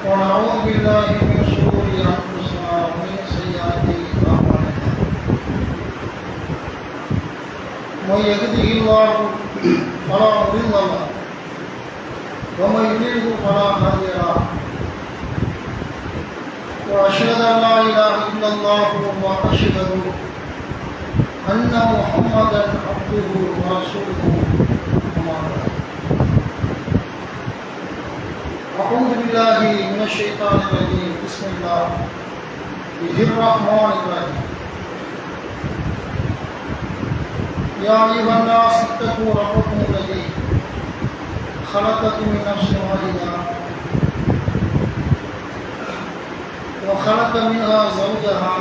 ونعوذ بالله من شرور أنفسنا ومن سيئات أعمالنا من يهده الله فلا مضل له ومن يضلل فلا هادي له وأشهد أن لا إله إلا الله وأشهد أن محمدا عبده ورسوله أما بعد أعوذ بالله من الشيطان الرجيم بسم الله الرحمن الرحيم يا أيها الناس اتقوا ربكم الذي خلقكم من نفس واحدة وخلق منها زوجها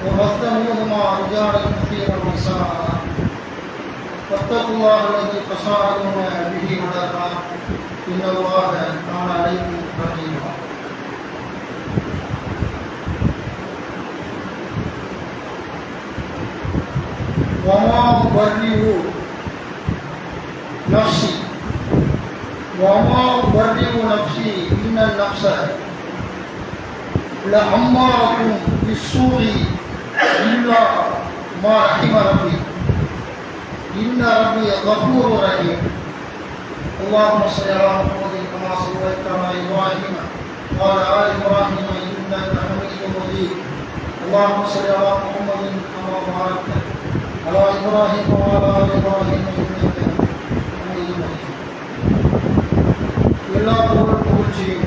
وبث منهما رجالا كثيرا ونساء واتقوا الله الذي تساءلون به والأرحام إن الله كان عليكم رقيبا وما أبرئ نفسي إن النفس لأمارة بالسوء إلا ما رحم ربي إن ربي غفور رحيم اللهم صل على محمد كما صليت على إبراهيم وعلى آل إبراهيم إنك حميد مجيد اللهم صل على محمد كما باركت على إبراهيم وعلى آل إبراهيم إنك حميد مجيد எல்லா புகழ்ச்சியும்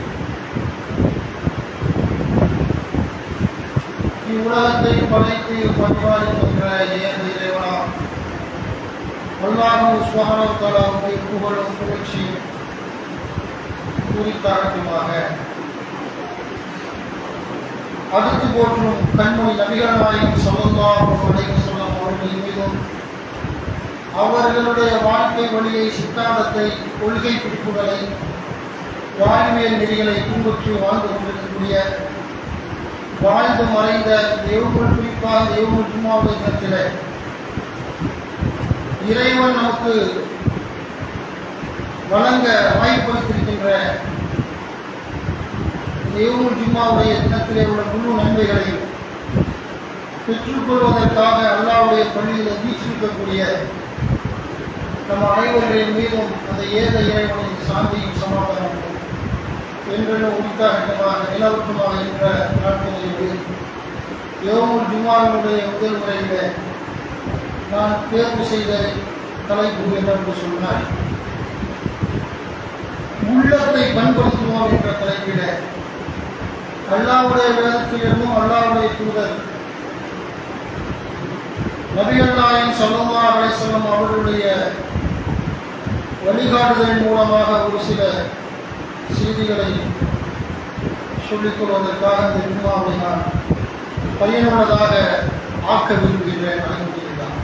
இவ்வுலகத்தை படைத்து பரிபாலிக்கின்ற இறைவனா அல்லாஹ் சுப்ஹானஹு வ தஆலாவுடைய புகழும் புகழ்ச்சியும் குறித்தாகட்டுமாக. அடுத்து போற்றும் கண்மணி நபிகள் நாயகம் ஸல்லல்லாஹு அலைஹி வஸல்லம் அவர்கள் மீதும் அவர்களுடைய வாழ்க்கை வழியை, சித்தாந்தத்தை, கொள்கை பிடிப்புகளை, வாழ்வியல் நெறிகளை பின்பற்றி வாழ்ந்து கொண்டிருக்கக்கூடிய வாழ்ந்து மறைந்த தெய்வங்கள், குறிப்பாக தெய்வங்கள் ஜும்மாவுடைய தினத்தில் இறைவன் நமக்கு வழங்க வாய்ப்பளித்திருக்கின்ற தெய்வங்கள் ஜும்மாவுடைய தினத்திலே உள்ள முழு நன்மைகளையும் பெற்றுக்கொள்வதற்காக அல்லாஹ்வுடைய பள்ளியில் வீற்றிருக்கக்கூடிய நம் அனைவர்களின் மீதும் அந்த ஏக இறைவனின் சாந்தியும் சமாதானமும் என்றெல்லாம் உரித்தாகட்டமாக நிலவட்டுமாக என்ற பிரார்த்தனையோடு யோமுல் ஜும்மாவினுடைய முதல் முறையில் நான் தேர்வு செய்த தலைப்பு என்னவென்று சொன்னார், உள்ளத்தை பண்படுத்துவோம் என்ற தலைப்பில் அல்லாஹ்வுடைய வேதத்திலிருந்தும் அல்லாஹ்வுடைய தூதர் நபிகள் நாயகம் ஸல்லல்லாஹு அலைஹி வஸல்லம் அவர்களுடைய வழிகாட்டுதலின் மூலமாக ஒரு சில செய்திகளை சொல்லிக் கொள்வதற்காக இந்த ஜும்மாவை நான் பயனுள்ளதாக ஆக்க விரும்புகின்றேன். அல்ஹம்துலில்லாஹ்.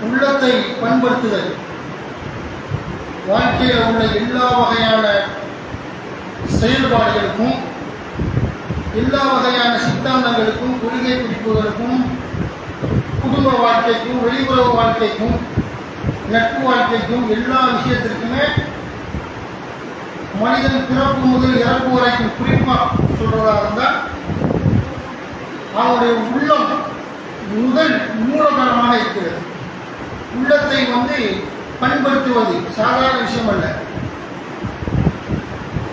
உள்ளத்தை பண்படுத்துதல் வாழ்க்கையில் உள்ள எல்லா வகையான செயல்பாடுகளுக்கும், எல்லா வகையான சித்தாந்தங்களுக்கும், கொள்கை பிடிப்புகளுக்கும், குடும்ப வாழ்க்கைக்கும், வெளியுறவு வாழ்க்கைக்கும், நட்பு வாழ்க்கைக்கும், எல்லா விஷயத்திற்குமே மனிதன் பிறப்பு முதல் இறப்பு வரைக்கும் குறிப்பாக சொல்றதாக இருந்தால் அவனுடைய உள்ளம் முதல் மூலதனமாக இருக்கிறது. உள்ளத்தை பண்படுத்துவது சாதாரண விஷயம் அல்ல.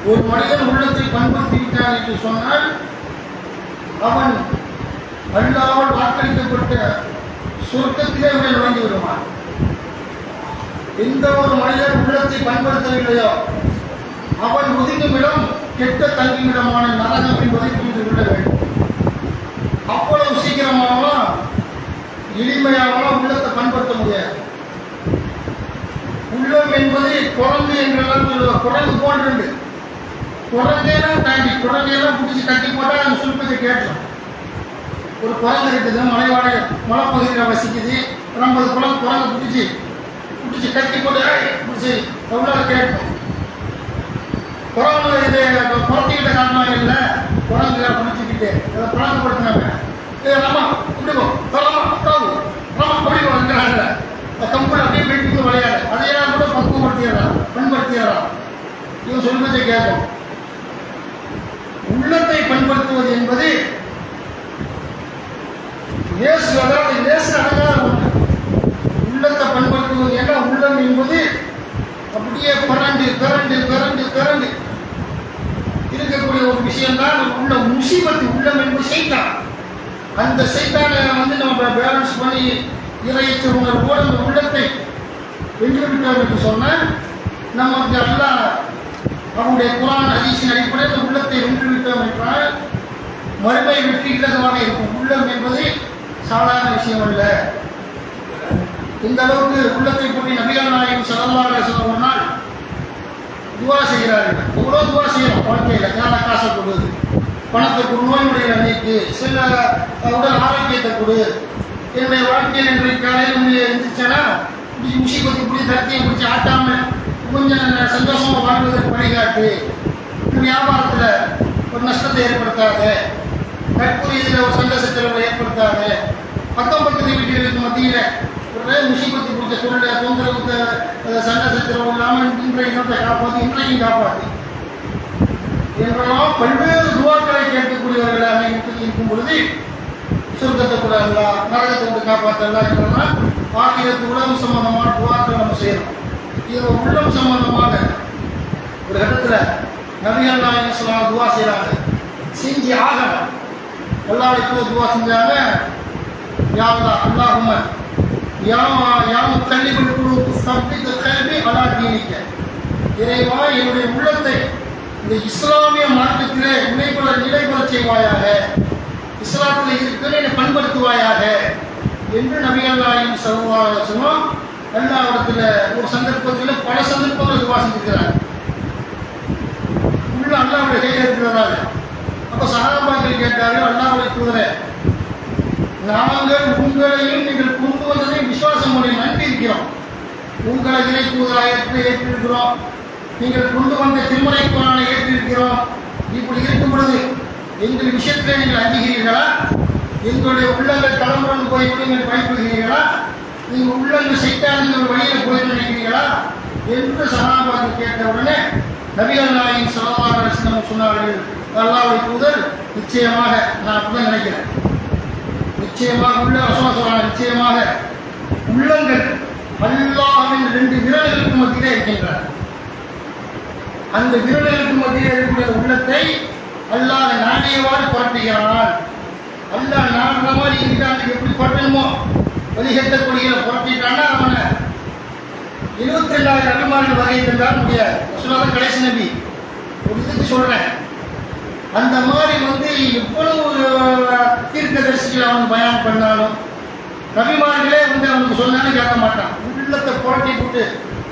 ஒரு மனிதன் உள்ளத்தை பண்படுத்திவிட்டான் என்று சொன்னால் அவன் அல்லாஹ்வால் வாக்களிக்கப்பட்ட சொர்க்கத்திலே நுழைந்து விடுவான். எந்த ஒரு மனிதன் உள்ளத்தை பண்படுத்தவில்லையோ அவன் ஒதுங்குமிடம் கெட்ட தங்குமிடமான நரகம் என்பதை புரிந்து கொள்ள வேண்டும். அவ்வளவு சீக்கிரமாகலாம் எளிமையாகலாம் உள்ளத்தை பண்படுத்த முடியாது. உள்ளம் என்பது குரங்கு என்றெல்லாம் சொல்லுவார். குரங்கு போன்று குரங்கையெல்லாம் தாண்டி குரங்கையெல்லாம் பிடிச்சி கட்டி போட்டால் அந்த சுருப்பத்தை கேட்கலாம். ஒரு குரங்கு இருக்குது, மலைப்பகுதியில் வசிக்குது, 50 குரங்கு பிடிச்சி கட்டி போட்டு பிடிச்சி எவ்வளோ கேட்கும். குரங்கு இது குரத்திக்கிட்ட காட்டினாங்க இல்லை, குரங்குகளை பிடிச்சிக்கிட்டு அதை பழக்கப்படுத்தினாங்க. நம்ம இப்படி சொல்லமா நம்ம அப்படி வந்துடுறாங்க. கம்பெனி அப்படியே வீட்டுக்கு விளையாடு அதையெல்லாம் கூட பக்குவப்படுத்திடுறான், பண்படுத்திடுறான். சொல்வதை கேட்கும். உள்ளத்தை பண்படுத்துவது என்பது லேசு, அதாவது லேசு அழகான ஒன்று. உள்ளத்தை பண்படுத்துவது ஏன்னா உள்ளம் என்பது அப்படியே பரண்டு பிறண்டு பிறண்டு பிறண்டு இருக்கக்கூடிய ஒரு விஷயம்தான் உள்ள முசீபத்து. உள்ளம் என்பது சைத்தான். அந்த சைத்தானை நம்ம பேலன்ஸ் பண்ணி இறையற்ற உணர்வோடு அந்த உள்ளத்தை வென்று விட்டோம் என்று சொன்னால் நமக்கு அல்லாஹ் அவனுடைய குர்ஆன் ஹதீஸின் அடிப்படையில் அந்த உள்ளத்தை வென்று விட்டோம் என்றால் மறுமை வெற்றி இலகுவாக இருக்கும். உள்ளம் என்பது சாதாரண விஷயம் அல்ல. இந்த அளவுக்கு உள்ளத்தை பற்றி நபிகள் நாயகம் ஸல்லல்லாஹு அலைஹி வஸல்லம் சொன்னால் துவா செய்கிறார்கள். எவ்வளோ துவா செய்யணும் வாழ்க்கையில். ஞான காசை கொடு, பணத்தை கொடு, நோயுடைய அன்னைக்கு சில உடல் ஆரோக்கியத்தை கொடு, என்னுடைய வாழ்க்கையில் இன்றைக்கு காலையில் இருந்துச்சுன்னா முசீபத்தை பிடிச்சி தரத்தையும் பிடிச்சி ஆட்டாமல் கொஞ்சம் சந்தோஷமாக வாழ்வதற்கு வழிகாட்டு, வியாபாரத்தில் ஒரு நஷ்டத்தை ஏற்படுத்தாத, நட்புறீதியில் ஒரு சந்தோஷத்தில் ஏற்படுத்தாத, பக்கம் பக்கத்து வீட்டுகளுக்கு மத்தியில் ஒரே முசீபத்தை பிடிச்ச சூழ்நிலை தொந்தரவுக்கு சந்தோஷத்தில் இல்லாமல் இன்றைய இனத்தை காப்பாற்றி இன்றைக்கும் காப்பாற்றி என்றெல்லாம் பல்வேறு துவாக்களை கேட்கக்கூடியவர்களாக இருக்கும் பொழுது சொர்க்கத்தை கூட அல்லா, நரகத்தை வந்து காப்பாற்றலாம் என்றெல்லாம் ஆகியத்து உலகம் சம்பந்தமான துவாக்கள் நம்ம செய்யணும். இது உள்ளம் சம்பந்தமாக ஒரு இடத்துல நபிகள் நாயகம் ஸல்லல்லாஹு துவா செய்கிறாங்க. செஞ்சு ஆகணும். அல்லாஹ்வுக்கு துவா செஞ்சாங்க. யா அல்லாஹ், அல்லாஹும்ம யா முகல்லிபுல் குலூப் ஸப்பித் கல்பி அலா தீனிக்க. இறைவா, என்னுடைய உள்ளத்தை இந்த இஸ்லாமிய மார்க்கத்திலே நிலைபெற செய்வாயாக, இஸ்லாத்தில் இருக்கிற என்னை பண்படுத்துவாயாக என்று நபிகள் நாயகம் ஸல்லல்லாஹு அலைஹி வஸல்லம் அல்லாஹ்விடத்தில் ஒரு சந்தர்ப்பத்தில் பல சந்தர்ப்பங்கள் துவா செஞ்சிருக்கிறாங்க. உள்ள அல்லாஹ்வுடைய கையில் இருக்கிறதால. அப்போ சஹாபாக்கள் கேட்டார்கள், அல்லாஹ்வுடைய தூதரே, நாங்கள் உங்களையும் நீங்கள் கொண்டு வந்ததையும் விசுவாசம் பண்ணி நம்பி இருக்கிறோம். உங்களை இறை தூதராக ஏற்றிருக்கிறோம், நீங்கள் கொண்டு வந்த திருமறை குர்ஆனை ஏற்றிருக்கிறோம். இப்படி இருக்கும் பொழுது எங்கள் விஷயத்தில் நீங்கள் அஞ்சுகிறீர்களா? எங்களுடைய உள்ளங்கள் தலைமுறை போய் நீங்கள் பயப்படுகிறீர்களா? நீங்கள் உள்ளங்கள் சைத்தான்கள் வழியில் போய் நினைக்கிறீர்களா என்று சஹாபாக்கள் கேட்ட உடனே நபிகள் நாயகம் ஸல்லல்லாஹு அலைஹி வஸல்லம் சொன்னார்கள், அல்லாஹ்வுடைய தூதர், நிச்சயமாக நான் அப்படிதான் நினைக்கிறேன். நிச்சயமாக உள்ள வசனம் நிச்சயமாக உள்ளங்கள் அல்லாஹ்வின் 2 விரல்களுக்கு மத்தியிலே இருக்கின்றன. அந்த விரல்களுக்கு மத்தியிலே இருக்கக்கூடிய உள்ளத்தை அல்லாஹ் நாடியவாறு புரட்டுகிறான். அல்லாஹ் நாடுற மாதிரி இருக்காங்க. எப்படி புரட்டணுமோ வழிகட்டக்கூடிய புரட்டிட்டான்னா அவனை 22,000 நபிமார்கள் வகை இருந்தால் முடியாது. ரசூலுல்லாஹ் கடைசி நபி. ஒரு இதுக்கு சொல்றேன். அந்த மாதிரி எவ்வளவு தீர்க்கதரிசிகள் அவனுக்கு பயான் பண்ணாலும் நபிமார்களே அவனுக்கு சொன்னாலும் கேட்க மாட்டான். உள்ளத்தை புரட்டி போட்டு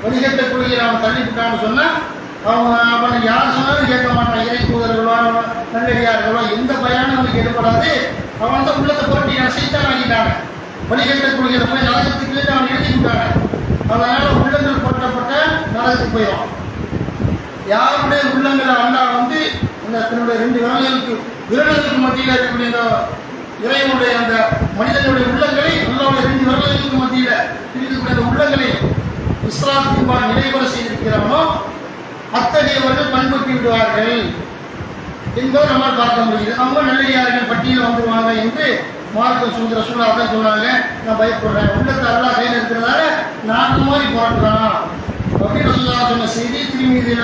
வழிகட்டக்கூடிய அவன் தள்ளிவிட்டான்னு சொன்னால் அவனை யார் சொன்னாலும் கேட்க மாட்டான். இறை தூதர்களோ நல்லடியார்களோ எந்த பயானும் அவனுக்கு எடுப்படாது. அவன் தான் உள்ளத்தை புரட்டி சைத்தான் ஆகிட்டாங்க. வழிகட்டக்கூடிய போய் நரகத்துக்கு அவன் எழுதி விட்டாங்க. அதனால உள்ளங்கள் புரட்டப்பட்ட நரகத்துக்கு போயிடும். யாருடைய உள்ளங்களை அல்லாஹ் அந்த தன்னுடைய 2 விரல்களுக்கு மத்தியில் இருக்கக்கூடிய இறைவனுடைய அந்த மனிதனுடைய உள்ளங்களை அல்லாஹ்வுடைய 2 விரல்களுக்கு மத்தியில் இருக்கக்கூடிய அந்த உள்ளங்களை இஸ்லாத்தின்பால் நிலைபெற செய்திருக்கிறானோ அத்தகையவர்கள் பண்பட்டு விடுவார்கள் என்பதை நம்மால் பார்க்க முடியுது. அவங்க நல்லடியார்கள் பட்டியலில் வந்துடுவாங்க என்று மார்க்கம் சொல்கிற சூழல் அதான் சொன்னாங்க. நான் பயப்படுறேன். உள்ளத்தை அல்லாஹ் கையில் இருக்கிறதால நான் அந்த மாதிரி போராடுறான் அப்படின்னு சொன்ன செய்தி திருமீதியில்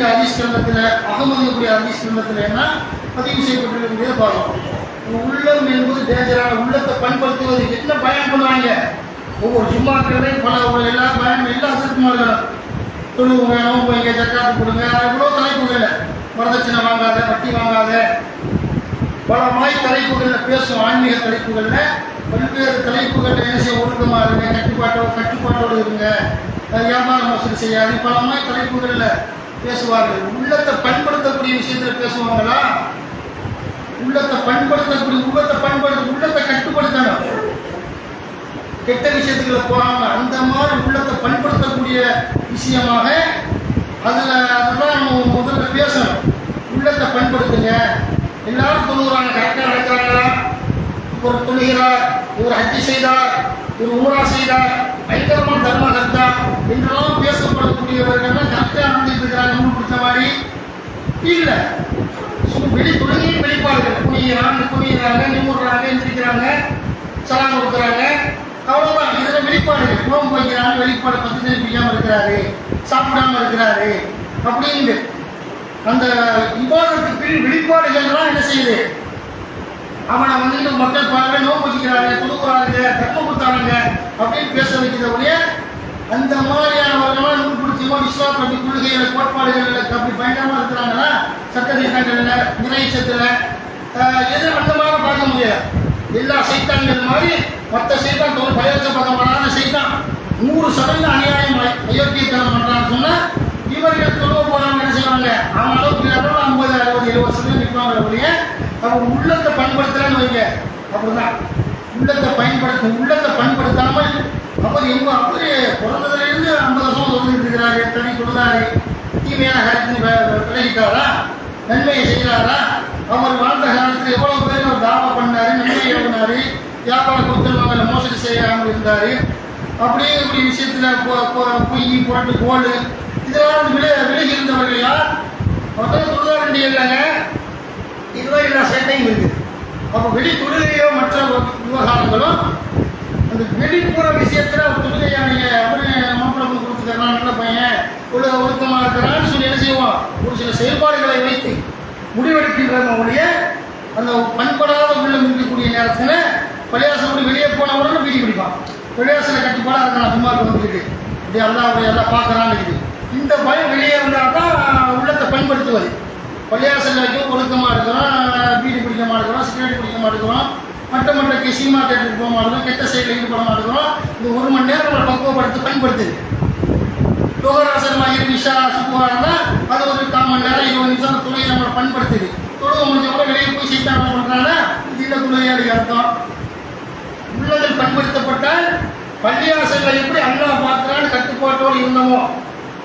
ஹதீஸ் கிரந்தத்தில் அகமதுடைய ஹதீஸ் கிரந்தத்தில் என்ன பதிவு செய்யப்பட்டிருக்கிறத பார்க்கலாம். உள்ளம் என்பது டேஞ்சரான. உள்ளத்தை பண்படுத்துவது என்ன பயன் பண்ணுவாங்க. ஒவ்வொரு ஜும்மாக்களையும் பல எல்லா பயன் எல்லா திருக்குமார்களும் தொழுவுங்க, நோம்பு வைங்க, ஜக்காத்து கொடுங்க, எவ்வளோ தலைப்புகள். வரதட்சணை வாங்காத, வட்டி வாங்காத, பல மாய் தலைப்புகளில் பேசும். ஆன்மீக தலைப்புகளில் பல்வேறு தலைப்புகளில் என்ன செய்ய ஒழுக்கமாக இருங்க, கட்டுப்பாட்டோடு இருங்க, வியாபார மோசடி செய்யாது, பல மாய் தலைப்புகளில் பேசுவார்கள். உள்ளத்தை பண்படுத்தக்கூடிய விஷயத்தில் பேசுவாங்களா? உள்ளத்தை உள்ளத்தை கட்டுப்படுத்தணும். கெட்ட விஷயத்துக்குள்ள போகாம அந்த மாதிரி உள்ளத்தை பண்படுத்தக்கூடிய விஷயமாக அதெல்லாம் நம்ம முதல்ல பேசணும். உள்ளத்தை பண்படுத்துங்க. எல்லாரும் தொழுகிறாங்க, கரெக்டாக நடக்கிறாங்களா? ஒரு தொழுகிறார், ஒரு ஹஜ்ஜி செய்தார், ஒரு உம்ரா செய்தார், பயங்கரமான தர்மகர்த்தா என்றெல்லாம் பேசப்படக்கூடியவர்கள் கரெக்டாக நடந்துட்டு இருக்கிறாங்க. இல்லை. வெளி தொழுகையின் வெளிப்பாடுகள், குனியிறாங்க, நிமிடுறாங்க, எந்திரிக்கிறாங்க, சலாம் கொடுக்குறாங்க, அவ்வளோதான். இதில் வெளிப்பாடுகள். நோம்பு வைக்கிறாங்க, வெளிப்பாடு 10 தண்ணி பிடிக்காமல் இருக்கிறாரு, சாப்பிடாம இருக்கிறாரு அப்படின்னு அந்த இபாதத்துக்கு வெளிப்பாடுகள்லாம் என்ன செய்யுது? அவனை வந்துட்டு மக்கள் பாருங்க, நோம்பு வச்சுக்கிறாங்க, கொடுக்குறாங்க, தர்மம் கொடுத்தாங்க அப்படின்னு பேச வைக்கிறவரைய அந்த மாதிரியானவர்களாம் நூல்படுத்தியமோ இஸ்லாம் அப்படி கொள்கைகள் கோட்பாடுகள் அப்படி பயங்கரமாக இருக்கிறாங்கன்னா சட்ட திட்டங்களில் நிறைச்சத்தில் எது அந்த மாதிரி பார்க்க முடியாது. எல்லா சைத்தான்கள் மாதிரி மற்ற சைத்தான் பழைய பக்கம் வராத சைத்தான் 100% அநியாயம் அயோக்கியத்தனம் பண்ணுறான்னு சொன்னால் இவர்கள் தொழுவ போகிறாங்க என்ன செய்வாங்க? அவன் அளவுக்கு இல்லாமல் 50, 60, 70% நிற்பாங்க ஒழிய அவன் உள்ளத்தை பயன்படுத்துகிறான்னு வைங்க. அப்படிதான் உள்ளத்தை பயன்படுத்தாமல் அவர் அவரு பிறந்ததுலேருந்து 50 வருஷம் தொழுதுட்டு இருக்கிறாரு, தனி தொழுதாரு, தீமையான காலத்தில் விலகிட்டாரா, நன்மையை செய்கிறாரா? அவர் வாழ்ந்த காலத்தில் எவ்வளோ பேர் அவர் தாவா பண்ணாரு, நன்மையை எழுதினாரு, வியாபார கொடுத்தல் மோசடி செய்யாமல் இருந்தார். அப்படியே இப்படி விஷயத்தில் பொய் புரட்டு கோல் இதெல்லாம் விலகி இருந்தவர்கள் யார்? அவர்தான் தொழுதா வேண்டிய இல்லைங்க. இதுதான் எல்லா சேட்டையும் இருக்குது. அப்போ வெளி தொழுகையோ மற்ற விவகாரங்களும் அந்த வெளிப்புற விஷயத்தில் ஒரு தொழுகையா நீங்கள் அவரு மாப்பிள்ளை கொடுத்துக்கிறான், நல்ல பையன், ஒழுக்கமாக இருக்கிறான்னு சொல்லி என்ன செய்வோம்? ஒரு சில செயல்பாடுகளை வைத்து முடிவெடுக்கின்றவங்களுடைய அந்த பண்படாத உள்ளம் இருக்கக்கூடிய நேரத்தில் பள்ளியாசனோடு வெளியே போன உடனே பீடி பிடிப்பான். பள்ளியாசனை கட்டுப்பாடாக இருக்கலாம், சும்மா வந்துருக்கு, இப்படி எல்லாம் பார்க்குறான்னு இருக்குது. இந்த பயம் வெளியே வந்தால் தான் உள்ளத்தை பயன்படுத்துவது. பள்ளியாசல் வரைக்கும் ஒழுக்கமாக இருக்கிறோம், பீடி பிடிக்க மாட்டேங்கிறோம், சிகரெட் பிடிக்க மாட்டேங்கிறோம், மற்ற சினிமா தேட்டருக்கு போக மாட்டேங்கிறோம், கெட்ட செயலில் ஈடுபட மாட்டேங்கிறோம். இந்த 1 மணி நேரம் நம்மளை பக்குவப்படுத்தி பயன்படுத்துது. லோகராசனமாக விஷா சுக்குவாருன்னா அது ஒரு 1/4 மணி நேரம் 20 நிமிஷம் துணையை நம்மளை பயன்படுத்துது. தொழுவ முடிஞ்சவங்க வெளியே போய் சீட்டாக பண்ணுறாங்கன்னா இது இல்லை துணையாடி அர்த்தம். உள்ளதில் பயன்படுத்தப்பட்டால் பள்ளியாசல்கள் எப்படி அல்லாஹ் பார்க்குறான்னு கட்டுப்பாட்டோடு இருந்தோமோ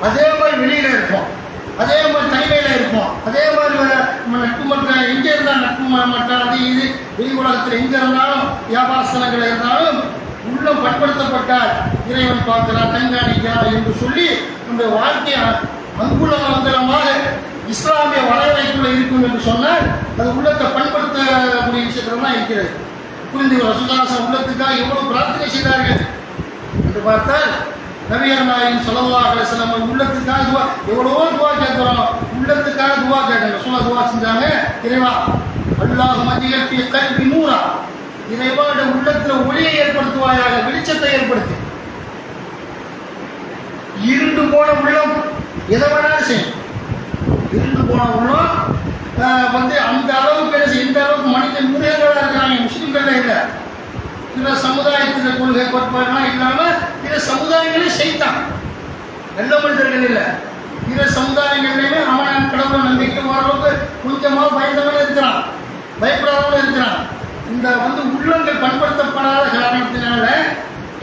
அதே மாதிரி வெளியில் இருப்போம், அதே மாதிரி தனிமையில் இருப்போம், அதே மாதிரி நட்பு மட்டம் எங்கே இருந்தால் நட்பு மட்டம் அது இது வெளி உலகத்தில் எங்கே இருந்தாலும் வியாபாரஸ்தலங்கள் இருந்தாலும் உள்ளம் பயன்படுத்தப்பட்டால் இறைவன் பார்க்கிறான், கண்காணிக்கிறான் என்று சொல்லி இந்த வாழ்க்கை அங்குலமாக இஸ்லாமிய வரையறைக்குள்ள இருக்கும் என்று சொன்னால் அது உள்ளத்தை பயன்படுத்தக்கூடிய விஷயத்துல தான் இருக்கிறது. புரிந்து ரசூலுல்லாஹி உள்ளத்துக்காக எவ்வளவு பிரார்த்தனை செய்தார்கள் என்று பார்த்தால் நபிகள் நாயகம் ஸல்லல்லாஹு அலைஹி வஸல்லம் உள்ளத்துக்காக எவ்வளவோ துவா கேட்கிறோம், உள்ளத்துக்காக துவா கேட்டாங்க. ரசூலுல்லாஹ் துவா செஞ்சாங்க, இறைவா அல்லாஹும்ம ஜஅல் ஃபீ கல்பி நூரா, இறைவா உள்ளத்தில் ஒளியை ஏற்படுத்துவாயாக, வெளிச்சத்தை ஏற்படுத்தி. இருண்டு போன உள்ளம் எதை வேணாலும் செய்யும். இருண்டு போன உள்ளம் அந்த அளவுக்கு என்ன செய்யும், இந்த அளவுக்கு மனித மிருகங்களாக இருக்கிறாங்க, முஸ்லிம்கள் இல்லை. இதில் சமுதாயத்தில் கொள்கை கோட்பாடுலாம் இல்லாமல் இதை சமுதாயங்களே செய்தான், நல்ல மனிதர்கள் இல்லை. இதை சமுதாயங்கள்லையுமே அவன் கடவுள் நம்பிக்கை ஓரளவுக்கு கொஞ்சமாக பயந்தவன் இருக்கிறான், பயப்படாதவன் இருக்கிறான். இந்த உள்ளங்கள் பண்படுத்தப்படாத காரணத்தினால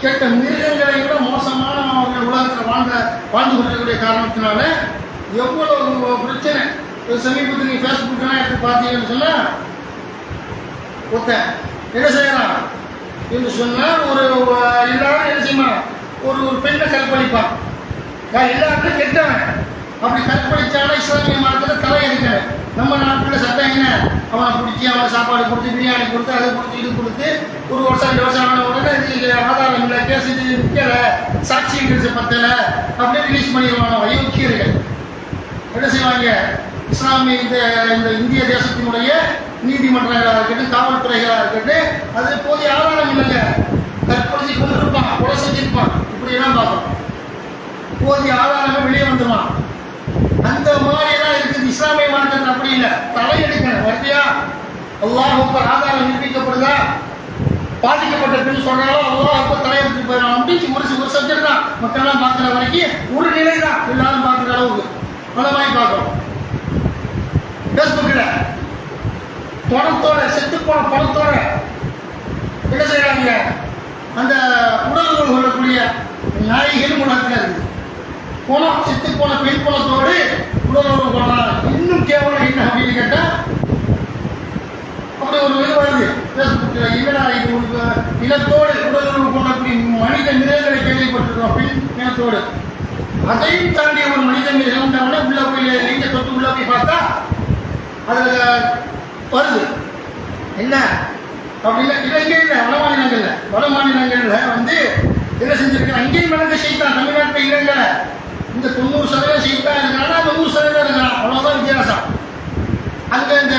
கேட்ட மிருகங்களை விட மோசமான அவர்கள் உலகத்தில் வாழ்ந்து கொண்டிருக்கக்கூடிய காரணத்தினால எவ்வளவு பிரச்சனை. சமீபத்தில் நீங்கள் ஃபேஸ்புக்கெல்லாம் எடுத்து பார்த்தீங்கன்னு சொன்னால் ஒருத்தன் என்ன செய்யலாம் என்று சொன்னால் எல்லாரும் என்ன செய்யணும், ஒரு பெண்ணை கற்பழிப்பான். எல்லாருக்கும் கெட்டவன் அப்படி கற்பழிச்சாலும் இஸ்லாமிய மார்க்கத்தில் தலை எடுக்கணும். நம்ம நாட்டில் சட்டம் என்ன, அவனை பிடிச்சி அவனை சாப்பாடு கொடுத்து பிரியாணி கொடுத்து அதை கொடுத்து இது கொடுத்து 1 வருஷம் 2 வருஷம் ஆன உடனே இது ஆதாரம் இல்லை, கேஸ் இது நிற்கலை, சாட்சியங்கள் பத்தலை அப்படின்னு ரிலீஸ் பண்ணிடுவாங்க. அயோக்கியர்கள் என்ன செய்வாங்க, இஸ்லாமிய இந்த இந்திய தேசத்தினுடைய நீதிமன்றங்களாக இருக்கட்டும், காவல்துறைகளாக இருக்கட்டும், அது போதிய ஆதாரம் இல்லைங்க. கற்பழிச்சு கொண்டு இருப்பான், கொலை செஞ்சிருப்பான், இப்படியெல்லாம் பார்க்கணும். போதிய ஆதாரங்கள் வெளியே வந்துடுவான். அந்த மாதிரிலாம் இருக்குது. இஸ்லாமிய மார்க்கத்தில் அப்படி இல்லை, தலையெடுக்கணும். வர்த்தியா அல்லாஹ் ஆதாரம் நிரூபிக்கப்படுதா, பாதிக்கப்பட்ட பெண் சொல்றாலும் அல்லாஹ் தலையெடுத்து போயிடும் அப்படின்னு ஒரு சப்ஜெக்ட் தான் மக்கள்லாம் பார்க்குற வரைக்கும் ஒரு நிலை தான் எல்லாரும் பார்க்குற அளவுக்கு அந்த மாதிரி பார்க்குறோம். ஃபேஸ்புக்கில் பணத்தோட செத்துப்போன பணத்தோட என்ன செய்யறாங்க, அந்த உடல்கள் கொள்ளக்கூடிய நாய்கள் உலகத்தில் இருக்குது. பணம் செத்து போன பெண் பணத்தோடு உடலுறவு கொள்ளலாம். இன்னும் கேவலம் என்ன அப்படின்னு கேட்டால் அப்படி ஒரு இது வருது ஃபேஸ்புக்கில். இல்லைனா இது இனத்தோடு உடலுறவு கொள்ளக்கூடிய மனித மிருகங்களை கேள்விப்பட்டிருக்கோம். பெண் இனத்தோடு அதையும் தாண்டி ஒரு மனிதன் இறந்தவனே உள்ள போய் நீங்க தொட்டு உள்ள போய் பார்த்தா அதுல வருது என்ன அப்படின்னா இங்கே இல்லை வட மாநிலங்கள்ல வந்து என்ன செஞ்சிருக்காங்க, அங்கேயும் விளங்க செய்தான். தமிழ்நாட்டில் இல்லைங்க, இந்த 90% செய்தான் இருக்காங்கன்னா அந்த 100% இருக்கலாம், அவ்வளோதான் வித்தியாசம். அங்கே இந்த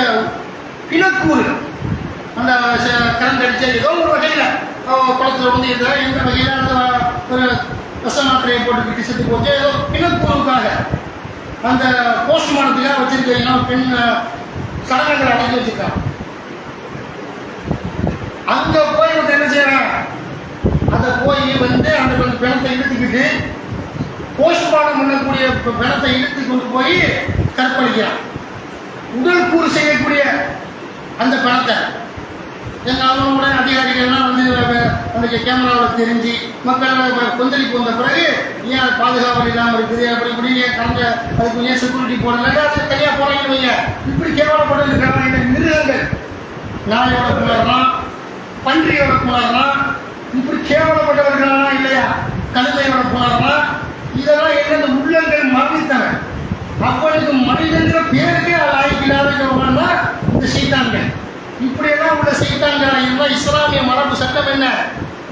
பிணக்கூறு அந்த கரண்ட் அடிச்ச ஏதோ ஒரு வகையில் குளத்தில் வந்து எந்த வகையில் அந்த ஒரு விஷ மாத்திரையை போட்டுக்கிட்டு செத்து போச்சு, ஏதோ பிணக்கூறுக்காக அந்த போஸ்ட்மார்ட்டத்துக்காக வச்சிருக்கீங்கன்னா பெண் சடங்குகளை அடைஞ்சி வச்சிருக்காங்க. அங்க போய் வந்து என்ன செய்யறான், அந்த போய் வந்து அந்த பிணத்தை இழுத்துக்கிட்டு போஸ்ட்மார்ட்டம் பண்ணக்கூடிய பிணத்தை இழுத்து கொண்டு போய் கற்பழிக்கிறான். உடல் கூறு செய்யக்கூடிய அந்த பிணத்தை எங்கள் அவங்களோட அதிகாரிகள்லாம் வந்து அந்த கேமராவில் தெரிஞ்சு மக்கள் கொந்தளிப்பு வந்த பிறகு ஏன் அது பாதுகாப்பு இல்லாமல் இருக்குது அப்படி இப்படின்னு கலந்து அதுக்கு ஏன் செக்யூரிட்டி போடல, அது தனியாக போனீங்கன்னு வைங்க. இப்படி கேவலப்பட்டு இருக்கிறாங்க. மிருகங்கள் நாயோட புணர்லாம், பன்றியோட புணர்லாம், இப்படி கேவலப்பட்டவர்களா இல்லையா, கழுதையோட புணர்லாம், இதெல்லாம் என்னென்ன உள்ளங்கள் மரணித்தவன். அவனுக்கு மனிதங்கிற பேருக்கே ஆய்க்கில்லாதவங்கன்னா இந்த சைத்தான்கள். இப்படியெல்லாம் உள்ள சைத்தான்கள் இருந்தால் இஸ்லாமிய மரபு சட்டம் என்ன,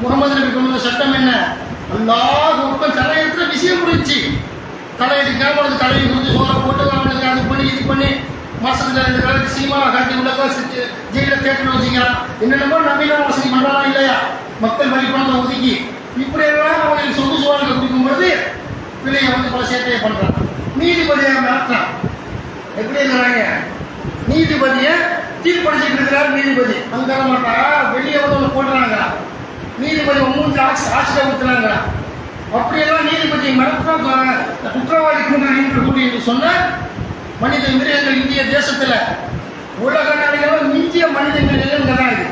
முகமது நபி கொண்ட சட்டம் என்ன, அல்லாஹ் ஒப்பன் தலையெடுத்துல விஷயம் முடிச்சு தலையெடுக்காம அவனுக்கு தலையை குறித்து சோற போட்டு அவனுக்கு அது பண்ணி இது பண்ணி மாசத்துல 2 நாளைக்கு சினிமாவை காட்டி உள்ளதா ஜெயிலில் தேட்டர் வச்சுக்கிறான். என்னென்னமோ நவீன வசதி பண்ணலாம் இல்லையா, மக்கள் வழிபணத்தை ஒதுக்கி இப்படியெல்லாம் அவங்களுக்கு சொந்த சோழர்கள் கொடுக்கும்போது பிள்ளைய வந்து பல சேட்டையை பண்றான். நீதிபதியை நடத்துறான். எப்படி இருக்கிறாங்க, நீதிபதியை தீர்ப்படிச்சிட்டு இருக்கிறார் நீதிபதி. அங்க மாட்டா வெளியே வந்து போடுறாங்க, நீதிபதி மூன்று ஆட்சியை ஊத்துறாங்க. அப்படியெல்லாம் நீதிபதியை மறக்க குற்றவாளி கூட்டி என்று சொன்ன மனித மிருகங்கள் இந்திய தேசத்துல உலக நாடுகளும் மிஞ்சிய மனித மிருகங்கள் தான் இருக்கு.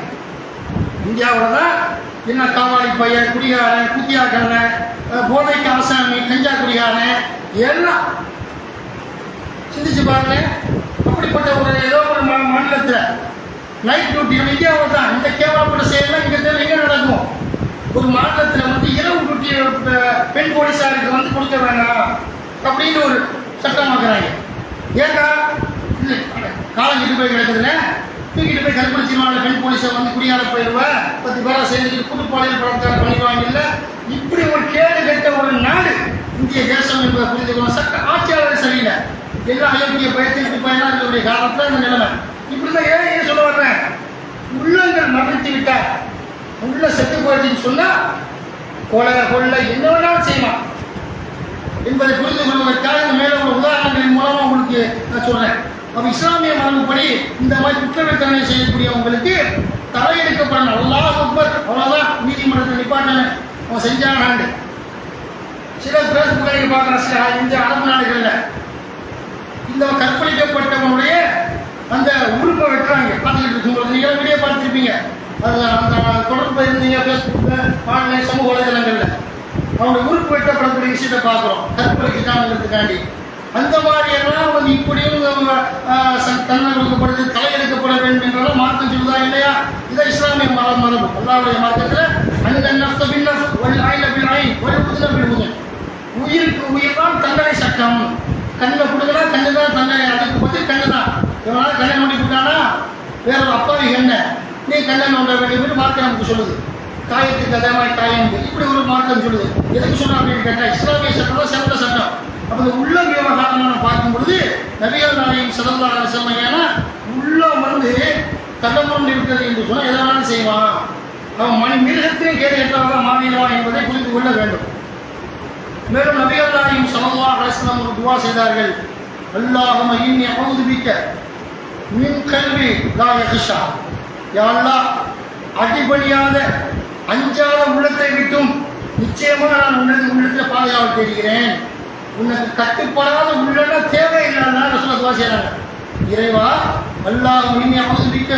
இந்தியாவில் தான் என்ன காவாலி பையன், குடிகாரன், குத்தியாக்கண்ணன், போதைக்கு ஆசாமி, கஞ்சா குடிகாரன் எல்லாம் சிந்திச்சு பாருங்க. அப்படிப்பட்ட ஒரு ஏதோ ஒரு மாநிலத்தில் நைட் டியூட்டி இந்தியாவில் தான் இந்த கேவலப்பட்ட செயலாம் எங்க நடக்கும். ஒரு மாநிலத்தில் வந்து இரவு டியூட்டி பெண் போலீஸாருக்கு வந்து கொடுக்க வேண்டாம் அப்படின்னு ஒரு சட்டமாக்குறாங்க. ஏண்டா காலம் கிட்டு போய் கிடக்குதுல தூக்கிட்டு போய் கற்பழிச்சிருவாங்க, பெண் போலீஸை வந்து குடியார போயிடுவேன் 10 பேரை சேர்ந்துக்கிட்டு கூட்டுப்பாளையில் படத்தால் பண்ணிடுவாங்க. இல்லை இப்படி ஒரு கேடு கெட்ட ஒரு நாடு இந்திய தேசம் என்பதை புரிந்து கொள்ள சட்ட ஆட்சியாளர் சரியில்லை. எல்லாம் அயோக்கிய பயத்திற்கு பயனா இருக்கக்கூடிய காலத்தில் அந்த நிலைமை இப்படிதான். ஏன் சொல்ல வர்றேன், உள்ளங்கள் மறைத்து விட்டால் உள்ள செத்து போயிடுச்சுன்னு சொன்னா கொலை கொள்ளை என்ன வேணாலும் செய்யலாம் என்பதை புரிந்து கொள்வதற்காக இந்த மேல உள்ள உதாரணங்களின் மூலமா உங்களுக்கு நான் சொல்றேன். அப்ப இஸ்லாமிய மரபுப்படி இந்த மாதிரி குற்றவித்தனை செய்யக்கூடியவங்களுக்கு தலையெடுக்கப்படணும். அல்லாஹ் அக்பர், அவ்வளவுதான், நீதிமன்றத்தில் நிப்பாட்டன அவன் செஞ்சான். சில பேஸ்புக் பார்க்குற சில இந்த அரபு நாடுகள்ல இந்த கற்பழிக்கப்பட்டவனுடைய அந்த உறுப்பை வெட்டுறாங்க. பார்த்துக்கிட்டு இருக்கும்போது நீங்க வீடியோ பார்த்துருப்பீங்க. அது அந்த தொடர்பு இருந்தீங்க பேஸ்புக்கில், ஆன்லைன் சமூக வலைதளங்களில் அவனுடைய உறுப்பு வெட்டப்படக்கூடிய விஷயத்தை பார்க்குறோம். கற்பழிச்சுட்டாங்கிறதுக்காண்டி அந்த மாதிரி எல்லாம் வந்து இப்படியும் தன்னை கொடுக்கப்படுது, தலையெடுக்கப்பட வேண்டும் என்றாலும் மார்க்கம் சொல்லுதா இல்லையா? இதை இஸ்லாமிய மரபு அல்லாஹ்வுடைய மார்க்கத்தில் உயிருக்கு உயிர் தான் தண்டனை சட்டம். கண்ணை கொடுக்கனா கண்ணு தான் தண்டனை, அதுக்கு பற்றி கண்ணு தான். இவனால கண்ணை நோண்டி கொடுத்தானா வேற ஒரு அப்பாவி என்ன நீ கண்ணை நோண்ட வேண்டிய மார்க்கம் நமக்கு சொல்லுது. காயத்துக்கு அதே மாதிரி காயம் இப்படி ஒரு மார்க்கம் சொல்லுது. எதுக்கு சொன்னா அப்படின்னு கேட்டால் இஸ்லாமிய சட்டம் தான் சிறந்த சட்டம். அப்போ இந்த உள்ள விவகாரம் நம்ம பார்க்கும் பொழுது நபிகள் நாயகம் ஸல்லல்லாஹு அலைஹி வஸல்லம் ஏன்னா உள்ளம் வந்து தள்ளமரம் இருக்கிறது என்று சொன்னால் எதனாலும் செய்வான். அவன் மிருகத்தையும் கேடு கேட்டவர்கள் மாறிடுவான் என்பதை புரிந்து கொள்ள வேண்டும். மேலும் நபிகள் நாயகம் ஸல்லல்லாஹு அலைஹி வஸல்லம் ஒரு துஆ செய்தார்கள். அல்லாஹும்ம இன்னி அஊது பிக்க மின் கல்வி லா யக்ஷா. யா அல்லாஹ், அடிபணியாத அஞ்சாத உள்ளத்தை விட்டும் நிச்சயமாக நான் உள்ளத்தில் பாதுகாவல் தெரிகிறேன். உனக்கு கட்டுப்படாத உள்ள தேவையில்லாத ரசூலுல்லாஹ் துஆ செய்றாங்க. இறைவா, அல்லாஹும்ம இன்னி அஊது பிக்க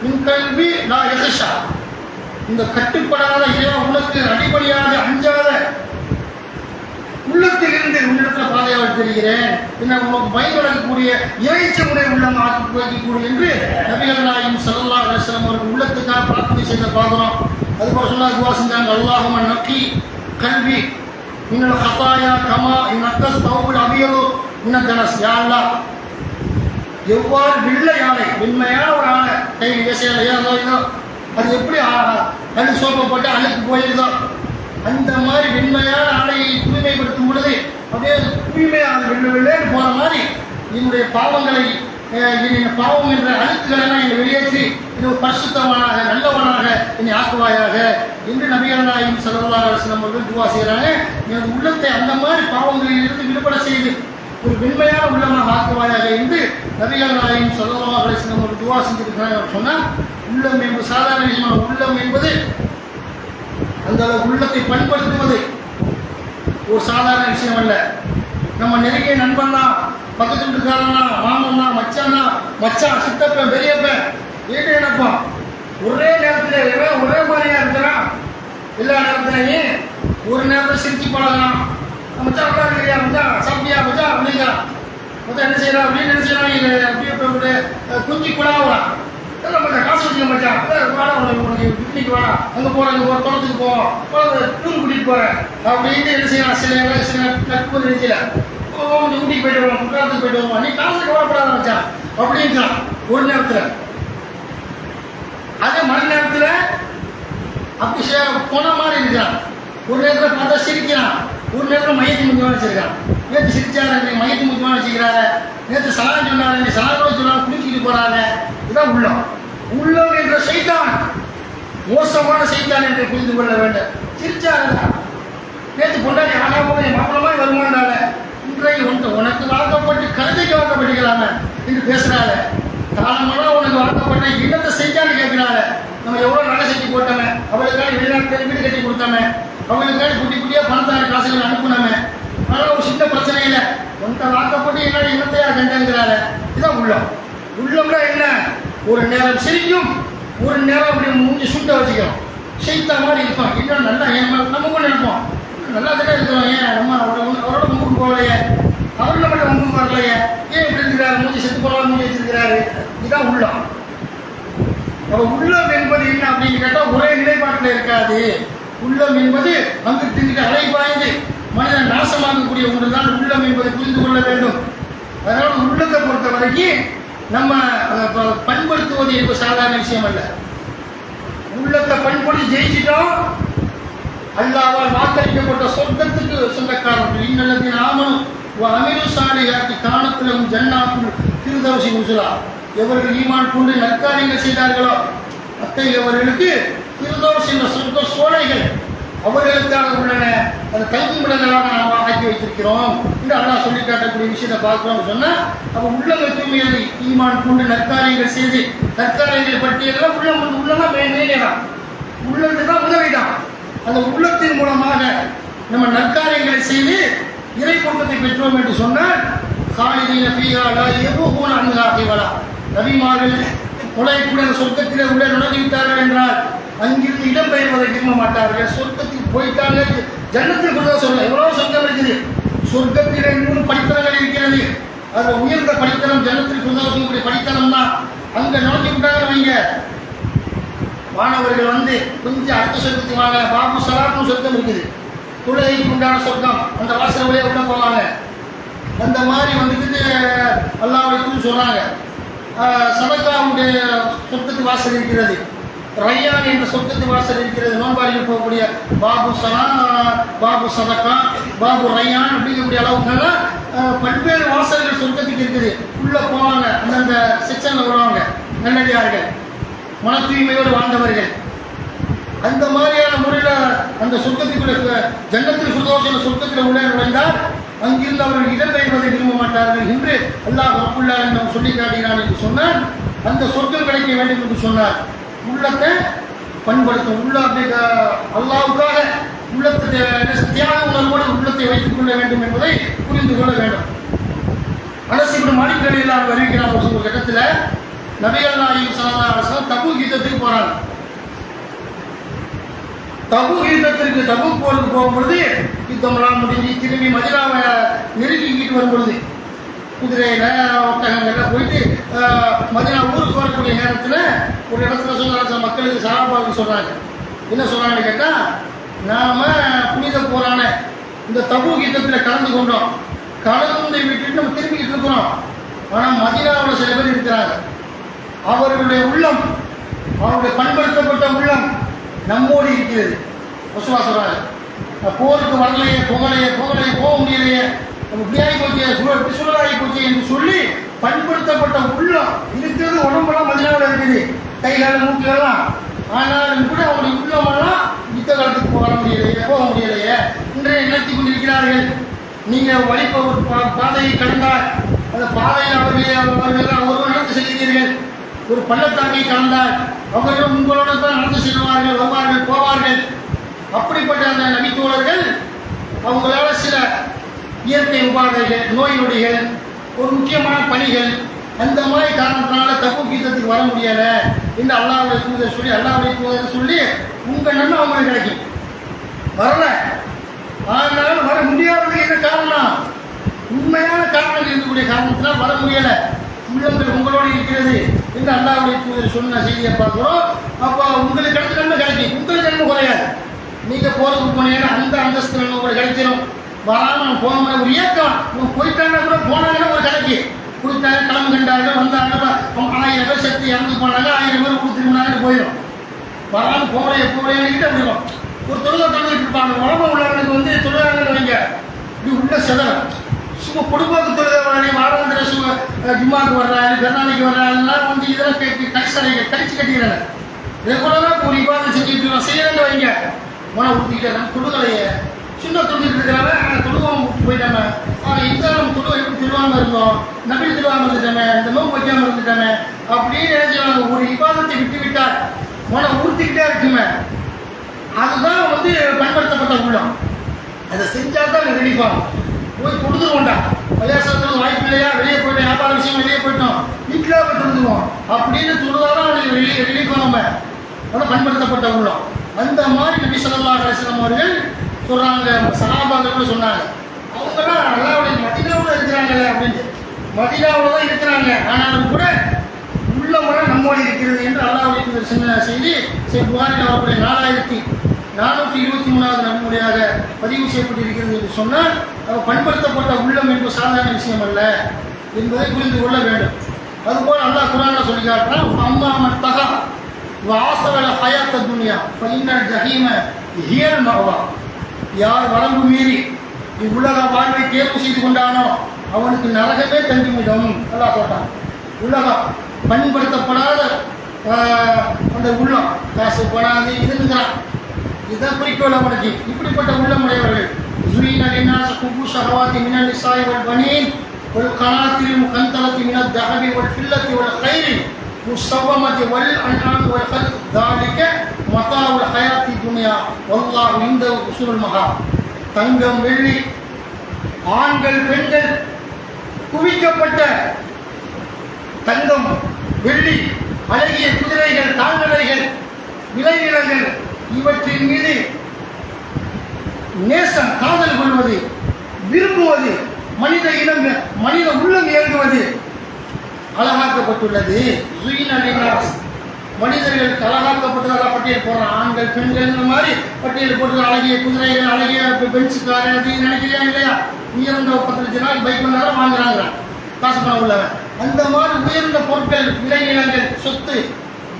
மின் கல்வி லா யக்ஷா. இந்த கட்டுப்படாத இறைவா, உனக்கு அடிபணியாத அஞ்சாத உள்ளத்திலிருந்து உள்ளத்தில் பாதுகாவல் தெரிகிறேன். பின்னர் உனக்கு பயன்படக்கூடிய இறைச்சமுறை உள்ளம் ஆக்கி வைக்கக்கூடிய என்று நபிகள் நாயகம் ஸல்லல்லாஹு அலைஹி வஸல்லம் அவர்கள் உள்ளத்துக்காக பிரார்த்தனை செய்த பார்க்கிறோம். அதுபோல சொல்ல துஆ செஞ்சாங்க. அல்லாஹும்ம நக்கி கல்வி மினல் ஹதாயா கமா இனக்கஸ் தௌபுல் அபியது மினத்தனஸ். யா அல்லாஹ், எவ்வாறு வெள்ளை ஆடை, வெண்மையான ஒரு ஆடை கை விவசாயம் ஏதோ அது எப்படி கல் சோப்பை போட்டு அழுக்கு போயிருதோ அந்த மாதிரி வெண்மையான ஆடையை தூய்மைப்படுத்தும் பொழுது அப்படியே தூய்மையான வெள்ளேன்னு போகிற மாதிரி என்னுடைய பாவங்களை, பாவம் என்ற அழுக்குகளெல்லாம் என்னை வெளியேற்றி இது ஒரு பரிசுத்தவனாக நல்லவனாக என்னை ஆக்குவாயாக என்று நபிகள் நாயகம் ஸல்லல்லாஹு அலைஹி வஸல்லம் அவர்கள் துவா செய்கிறாங்க. எனது உள்ளத்தை அந்த மாதிரி பாவங்களில் இருந்து விடுபட செய்து ஒரு வெண்மையான உள்ளமாக ஆக்குவாயாக என்று நபிகள் நாயகம் ஸல்லல்லாஹு அலைஹி வஸல்லம் அவர்கள் துவா செஞ்சிருக்கிறாங்க. சொன்னால் உள்ளம் என்பது சாதாரண விஷயமான உள்ளம் என்பது அந்த உள்ளத்தை பண்படுத்துவது ஒரு சாதாரண விஷயம் அல்ல. நம்ம நெருங்கிய நண்பன் தான், பக்கத்து வீட்டுக்காரன் தான், மாமன் தான், மச்சான், சித்தப்பன், பெரியப்பன், வீட்டு நினைப்போம். ஒரே நேரத்தில் ஒரே மாதிரியா இருக்கிறான். எல்லா நேரத்திலையும் ஒரு நேரத்தில் சிரிச்சு பழகலாம். மச்சான் நல்லா இருக்கிறியா, மச்சான் சாப்பிட்டியா, மச்சான் அப்படிங்கிறான். மச்சான் என்ன செய்யறான் அப்படின்னு நினைச்சான். அப்படியே குஞ்சு குழாவலாம். எல்லாம் மச்சான் காசு வச்சுக்க மச்சான், வாடா உனக்கு பிக்னிக் வாடா, அங்கே போகிறேன், தோட்டத்துக்கு போவோம், டூர் கூட்டிகிட்டு போகிறேன் அப்படின்னு என்ன செய்யலாம். சில நட்பு நினைச்சில ஊட்டிக்கு போயிட்டு வருவோம், குற்றாலத்துக்கு போயிட்டு வருவோம், நீ காசுக்கு வாழப்படாத மச்சான் அப்படின்றான் ஒரு நேரத்தில். அதே மறு நேரத்தில் அப்படி போன மாதிரி இருக்கிறான். ஒரு நேரத்தில் பார்த்தா சிரிக்கிறான், ஒரு நேரத்தில் மையத்து முக்கியமாக வச்சிருக்கான். நேற்று சிரிச்சாரு, மையத்து முக்கியமாக வச்சுக்கிறாரு, நேற்று சலான் சொன்னாரு, சலானோட சொன்னாலும் குளிச்சுக்கிட்டு போறாங்க. இதுதான் உள்ளம். உள்ளம் என்ற சைத்தான் மோசமான சைத்தான் என்று புரிந்து கொள்ள வேண்டும். சிரிச்சாங்க, நேற்று பொண்டாடி ஆகாம மாப்பிளமாய் வருமானால இன்றைக்கு உனக்கு வாக்கப்பட்டு கழுதைக்கு வாக்கப்பட்டுக்கலாமே என்று பேசுறாங்க. காலமெல்லாம் உனக்கு வாக்கப்பட்ட இன்னத்தை செஞ்சான்னு கேட்கிறாங்க. நம்ம எவ்வளோ நகை செஞ்சு போட்டோமே, அவளுக்காக வெளிநாட்டு வீடு கட்டி கொடுத்தோமே, அவளுக்காக குட்டி குட்டியாக பணத்தான காசுகள் அனுப்புனோமே, ஆனால் ஒரு சின்ன பிரச்சனை இல்லை, உன்கிட்ட வாக்கப்பட்டு என்னோட இன்னத்தையா கண்டுங்கிறாங்க. இதுதான் உள்ளம். உள்ளம்னா என்ன? ஒரு நேரம் சிரிக்கும், ஒரு நேரம் அப்படி மூஞ்சி சுட்ட வச்சுக்கிறோம், செய்தா மாதிரி இருப்போம். இன்னும் நல்லா நம்ம கூட நினைப்போம், நல்லா தானே இருக்கிறோம், ஏன் நம்ம அவரோட முகம் போகலையே, அவரோட மட்டும் முகம் வரலையே, ஏன் இப்படி இருக்கிறாரு, மூஞ்சி செத்து போகலாம் மூஞ்சி வச்சிருக்கிறாரு. இதுதான் உள்ளம். அப்போ உள்ளம் என்பது என்ன அப்படின்னு கேட்டால் ஒரே நிலைப்பாட்டில் இருக்காது. உள்ளம் என்பது அங்கு அலைபாய்ந்து மனிதன் நாசமாகக்கூடிய ஒன்று தான் உள்ளம் என்பதை புரிந்து கொள்ள வேண்டும். அதனால் உள்ளத்தை பொறுத்த வரைக்கும் நம்ம பண்படுத்துவது என்பது சாதாரண விஷயம் அல்ல. உள்ளத்தை பண்படுத்தி ஜெயிச்சிட்டோம், அல்லாஹ்வால் வாக்களிக்கப்பட்ட சொர்க்கத்துக்கு சொந்தக்காரர்கள். இன்னல்லதீன ஆமனு வ அமிலு ஸாலிஹாத்தி கானத் லஹும் ஜன்னாத்துல் ஃபிர்தௌஸி நுஸுலா. எவர்கள் ஈமான் கொண்டு நற்காரியங்கள் செய்தார்களோ அத்தகையவர்களுக்கு ஃபிர்தௌஸ் என்ற சொர்க்க சோலைகள் அவர்களுக்காக உள்ளன, அந்த தங்குமிடங்களாக நாம் ஆக்கி வைத்திருக்கிறோம் என்று அல்லாஹ் சொல்லி காட்டக்கூடிய விஷயத்தை பார்க்கிறோம். சொன்னால் அப்போ உள்ளங்கள் தூய்மையை ஈமான் கொண்டு நற்காரியங்கள் செய்து நற்காரியங்கள் பட்டியலில் உள்ளமா மேலேதான், உள்ளத்துக்கு தான் உதவி தான். அந்த உள்ளத்தின் மூலமாக நம்ம நற்காரியங்களை செய்து இறை பொருத்தத்தை பெற்றோம் என்று சொன்னால் காலிதீன ஃபீஹா லா யபூகுன அன்ஹா ஹிவலா. நபிமார்கள் கொலைக்குள்ள சொர்க்கத்திலே உள்ளே நுழைந்து விட்டார்கள் என்றால் அங்கிருந்து இடம்பெயர்வதை விரும்ப மாட்டார்கள். சொர்க்கத்துக்கு போயிட்டாங்க, ஜன்னத்தில் கூட சொல்ல எவ்வளோ சொர்க்கம் இருக்குது. சொர்க்கத்திலே 3 படித்தரங்கள் இருக்கிறது. அதில் உயர்ந்த படித்தரம் ஜன்னத்தில் பிரதோஷனுடைய படித்தரம் தான். அங்கே நுழைஞ்சு விட்டாங்கன்னு வைங்க, மாணவர்கள் வந்து கொஞ்சம் அடுத்த சொர்க்கத்துக்கு வாங்க, பாபு சலாட்னு சொர்க்கம் இருக்குது, தொழுகைக்கு உண்டான சொர்க்கம், அந்த வாசல் வழியாக உள்ள போவாங்க. அந்த மாதிரி வந்துட்டு அல்லாஹ்வுக்கு சொல்கிறாங்க. சதக்காவுடைய சொர்க்கத்து வாசல் இருக்கிறது, ரய்யான் என்ற சொர்க்கத்து வாசல் இருக்கிறது. நோன்பாளிகள் போகக்கூடிய பாபு சலா, பாபு சதக்கா, பாபு ரய்யான் அப்படிங்கக்கூடிய அளவுக்கெல்லாம் பல்வேறு வாசல்கள் சொர்க்கத்துக்கு இருக்குது. உள்ளே போவாங்க, அந்தந்த செக்ஷனில் வருவாங்க நல்லடியார்கள், மன தூய்மையோடு வாழ்ந்தவர்கள். அந்த மாதிரியான முறையில் அந்த சொர்க்கத்துக்குள்ள ஜன்னத்தில் ஃபிர்தௌஸ் சொர்க்கத்தில் உள்ளே நுழைந்தால் அங்கிருந்து அவர்கள் இடம்பெயர்வதை விரும்ப மாட்டார்கள் என்று அல்லாஹ் ரப்புல் ஆலமீன் சொல்லி காட்டுகிறான் என்று சொன்னால் அந்த சொர்க்கம் கிடைக்க வேண்டும் என்று சொன்னார். உள்ளத்தை பண்படுத்தும், உள்ள அல்லாஹ்வுக்காக உள்ளத்தை தியாக உணர்வோடு உள்ளத்தை வைத்துக் கொள்ள வேண்டும் என்பதை புரிந்து கொள்ள வேண்டும். அனஸ் இப்னு மாலிக் ரலியல்லாஹு அன்ஹு அறிவிக்கிறார், ஒரு கட்டத்தில் நபிகள் நாயகம் ஸல்லல்லாஹு அலைஹி வஸல்லம் தபூக் யுத்தத்துக்கு போறாங்க. தபூக் யுத்தத்திற்கு தபூக் போருக்கு போகும்பொழுது யுத்தமெல்லாம் முடிஞ்சு திரும்பி மதீனாவை நெருங்கிக்கிட்டு வரும்பொழுது குதிரையில் ஒட்டகங்கள்லாம் போயிட்டு மதீனா ஊருக்கு வரக்கூடிய நேரத்தில் ஒரு இடத்துல சொல்கிறாங்க, மக்களுக்கு சஹாபாவுக்கு சொல்கிறாங்க. என்ன சொல்கிறாங்கன்னு கேட்டால், நாம் புனித போரான இந்த தபூக் யுத்தத்தில் கலந்து கொண்டோம். கலந்து விட்டுட்டு நம்ம திரும்பிக்கிட்டு இருக்கிறோம். ஆனால் மதீனாவில் சில பேர் இருக்கிறாங்க, அவர்களுடைய உள்ளம், அவருடைய பண்படுத்தப்பட்ட உள்ளம் நம்மோடு இருக்கிறது. ரசூலுல்லாஹ் சொல்றாங்க, போருக்கு வரலையே, புகழையே போக முடியலையே, நம்ம இப்படியாகி போச்சு, சூழலாகி போச்சு என்று சொல்லி பண்படுத்தப்பட்ட உள்ளம் இருக்கிறது. உடம்பெல்லாம் மதீனாவில் இருக்குது, கைகால மூக்கிலெல்லாம். ஆனாலும் கூட அவருடைய உள்ளமெல்லாம் யுத்த காலத்துக்கு வர முடியலையே, போக முடியலையே. இன்றைய நிறுத்தி கொண்டிருக்கிறார்கள். நீங்கள் வழிப பாதையை கடந்தால் அந்த பாதையில் அவர்கள் நடந்து செல்கிறீர்கள். ஒரு பள்ளத்தாக்கை கடந்தால் அவர்கள் உங்களோட தான் நடந்து செல்வார்கள், வருவார்கள், போவார்கள். அப்படிப்பட்ட அந்த நபித்தோழர்கள் அவங்களால சில இயற்கை உபாதைகள், நோய் நொடிகள், ஒரு முக்கியமான பணிகள், அந்த மாதிரி காரணத்தினால தபூக் யுத்தத்துக்கு வர முடியலை என்று அல்லாஹ்வுடைய தூதர் சொல்லி உங்கள் நன்மை அவங்களுக்கு கிடைக்கும். வரல, ஆனால் வர முடியாதது என்ன காரணம்? உண்மையான காரணங்கள் இருக்கக்கூடிய காரணத்தினால் வர முடியலை, உள்ளங்கள் உங்களோடு இருக்கிறது என்று அல்லாஹ்வுடைய தூதர் சொன்ன செய்தியை பார்க்கிறோம். அப்போ உங்களுக்கு கிடைச்ச நன்மை கிடைக்கும், உங்களுக்கு நன்மை குறையாது. நீங்கள் போகிறதுக்கு போனீங்கன்னா அந்த அந்தஸ்து நன்மை உங்களுக்கு கிடைச்சிடும். வராமல் போன ஒரு இயக்கம், போயிட்டாங்கன்னா கூட போனாங்கன்னா ஒரு கணக்கு கொடுத்தாங்க, கிளம்பு கண்டாங்க, வந்தாங்க, 1000 பேர் செத்து இறந்து போனாங்க, 1000 பேர் கொடுத்துருந்தாங்கன்னு போயிடும். வராமல் போகலையே போயிடும். ஒரு தொழுகிட்டு இருப்பாங்க, உடம்பு உள்ளவங்களுக்கு தொழுகாங்கன்னு வைங்க, இப்படி உள்ள செதறம். சும்மா பொடுப்பாக்கு தொழுகை வாராந்திர ஜும்மாவுக்கு வர்றாங்க, பெருநாளைக்கு வர்றாங்கலாம் இதெல்லாம் கழிச்சு கட்டிக்கிறாங்க. ரெகுலராக ஒரு இப்பாதை செஞ்சுட்டு செய்யறேன்னு வைங்க, மன ஊற்றிக்கிட்டே தொழுகலையே சின்ன தொழுகிட்டு இருக்கிறாங்க. தொழுவாம போயிட்டாங்க. இந்த நம்ம தொழுவை எப்படி திருவாமல் இருந்தோம், நபில் திருவாமல் இருந்துட்டாங்க, இந்த நோம்பு வைக்காமல் இருந்துட்டாங்க அப்படின்னு நினைச்சாங்க. ஒரு இபாதத்தை விட்டு விட்டால் மன ஊற்றிக்கிட்டே இருக்குமே, அதுதான் பயன்படுத்தப்பட்ட உள்ளம். அதை செஞ்சால் தான் ரிலீஃப் ஆகும். போய் கொடுத்துருவோண்டா, பையாசத்துக்கு வாய்ப்பு இல்லையா, வெளியே போயிட்டோம், வியாபார விஷயம் வெளியே போயிட்டோம், வீட்டில் போய் கொடுத்துருவோம் அப்படின்னு சொல்லுதாதான் அவங்களுக்கு ரிலீஃப் ஆகாம அதான் பயன்படுத்தப்பட்ட உள்ளம். அந்த மாதிரி நபி ஸல்லல்லாஹு அலைஹி வஸல்லம் அவர்கள் சொல்கிறாங்க, சஹாபாக்கள் சொன்னாங்க, அவங்கெல்லாம் அல்லாஹ்வுடைய மதீனாவில் இருக்கிறாங்களே அப்படின்ட்டு. மதீனாவில் தான் இருக்கிறாங்க, ஆனாலும் கூட உள்ளமெல்லாம் நம்மோடு இருக்கிறது என்று அல்லாஹ்வுடைய சொன்ன செய்தி புகாரில் வரக்கூடிய 4423வது நன்முறையாக பதிவு செய்யப்பட்டிருக்கிறது என்று சொன்னால், பண்படுத்தப்பட்ட உள்ளம் என்பது சாதாரண விஷயம் அல்ல என்பதை புரிந்து கொள்ள வேண்டும். அதுபோல் அல்லாஹ் குர்ஆனில் சொல்லி காட்டுறான், அம்மா மத்தகா வாசவல ஹயாத்த துன்யா ஃபஇன்னல் ஜஹீம ஹியல் மஅவா. யார் வரம்பு மீறி இவ்வுலக வாழ்வை தேர்வு செய்து கொண்டானோ அவனுக்கு நரகமே தங்குமிடம் அல்லாஹ் சொல்றான். உலகம் பண்படுத்தப்படாத அந்த உள்ளம், காசு பணாது இதுங்கிறான், இதுதான் குறிக்கோள் அவனுக்கு. இப்படிப்பட்ட உள்ளமுடையவர்கள் زُيِّنَ لِلنَّاسِ حُبُّ الشَّهَوَاتِ مِنَ النِّسَاءِ وَالْبَنِينَ وَالْقَنَاطِيرِ الْمُقَنطَرَةِ مِنَ الذَّهَبِ وَالْفِضَّةِ وَالْخَيْلِ الْمُسَوَّمَةِ وَالْأَنْعَامِ وَالْحَرْثِ ذَلِكَ مَتَاعُ الْحَيَاةِ الدُّنْيَا وَاللَّهُ عِندَهُ حُسْنُ الْمَآبِ. தங்கம், வெள்ளி, ஆண்கள், பெண்கள், குவிக்கப்பட்ட தங்கம், வெள்ளி, அழகிய குதிரைகள், கால்நடைகள், விளைநிலங்கள், இவற்றின் மீது நேசம், காதல் கொள்வது, விரும்புவது, மனித உள்ளம் இயங்குவது அழகாக்கப்பட்டுள்ளது. மனிதர்களுக்கு அழகாக்கப்பட்டதாக பட்டியல் போடுறான். ஆண்கள், பெண்கள் இந்த மாதிரி பட்டியல் போட்டு அழகிய குதிரைகள், அழகிய பென்ஸ் கார் நினைக்கிறீங்க இல்லையா, உயர்ந்த 10 லட்சம் ரூபாய் பைக் வந்தாலும் வாங்குறாங்க காசு பணம் உள்ளவன். அந்த மாதிரி உயர்ந்த பொருட்கள், விளைநிலங்கள், சொத்து,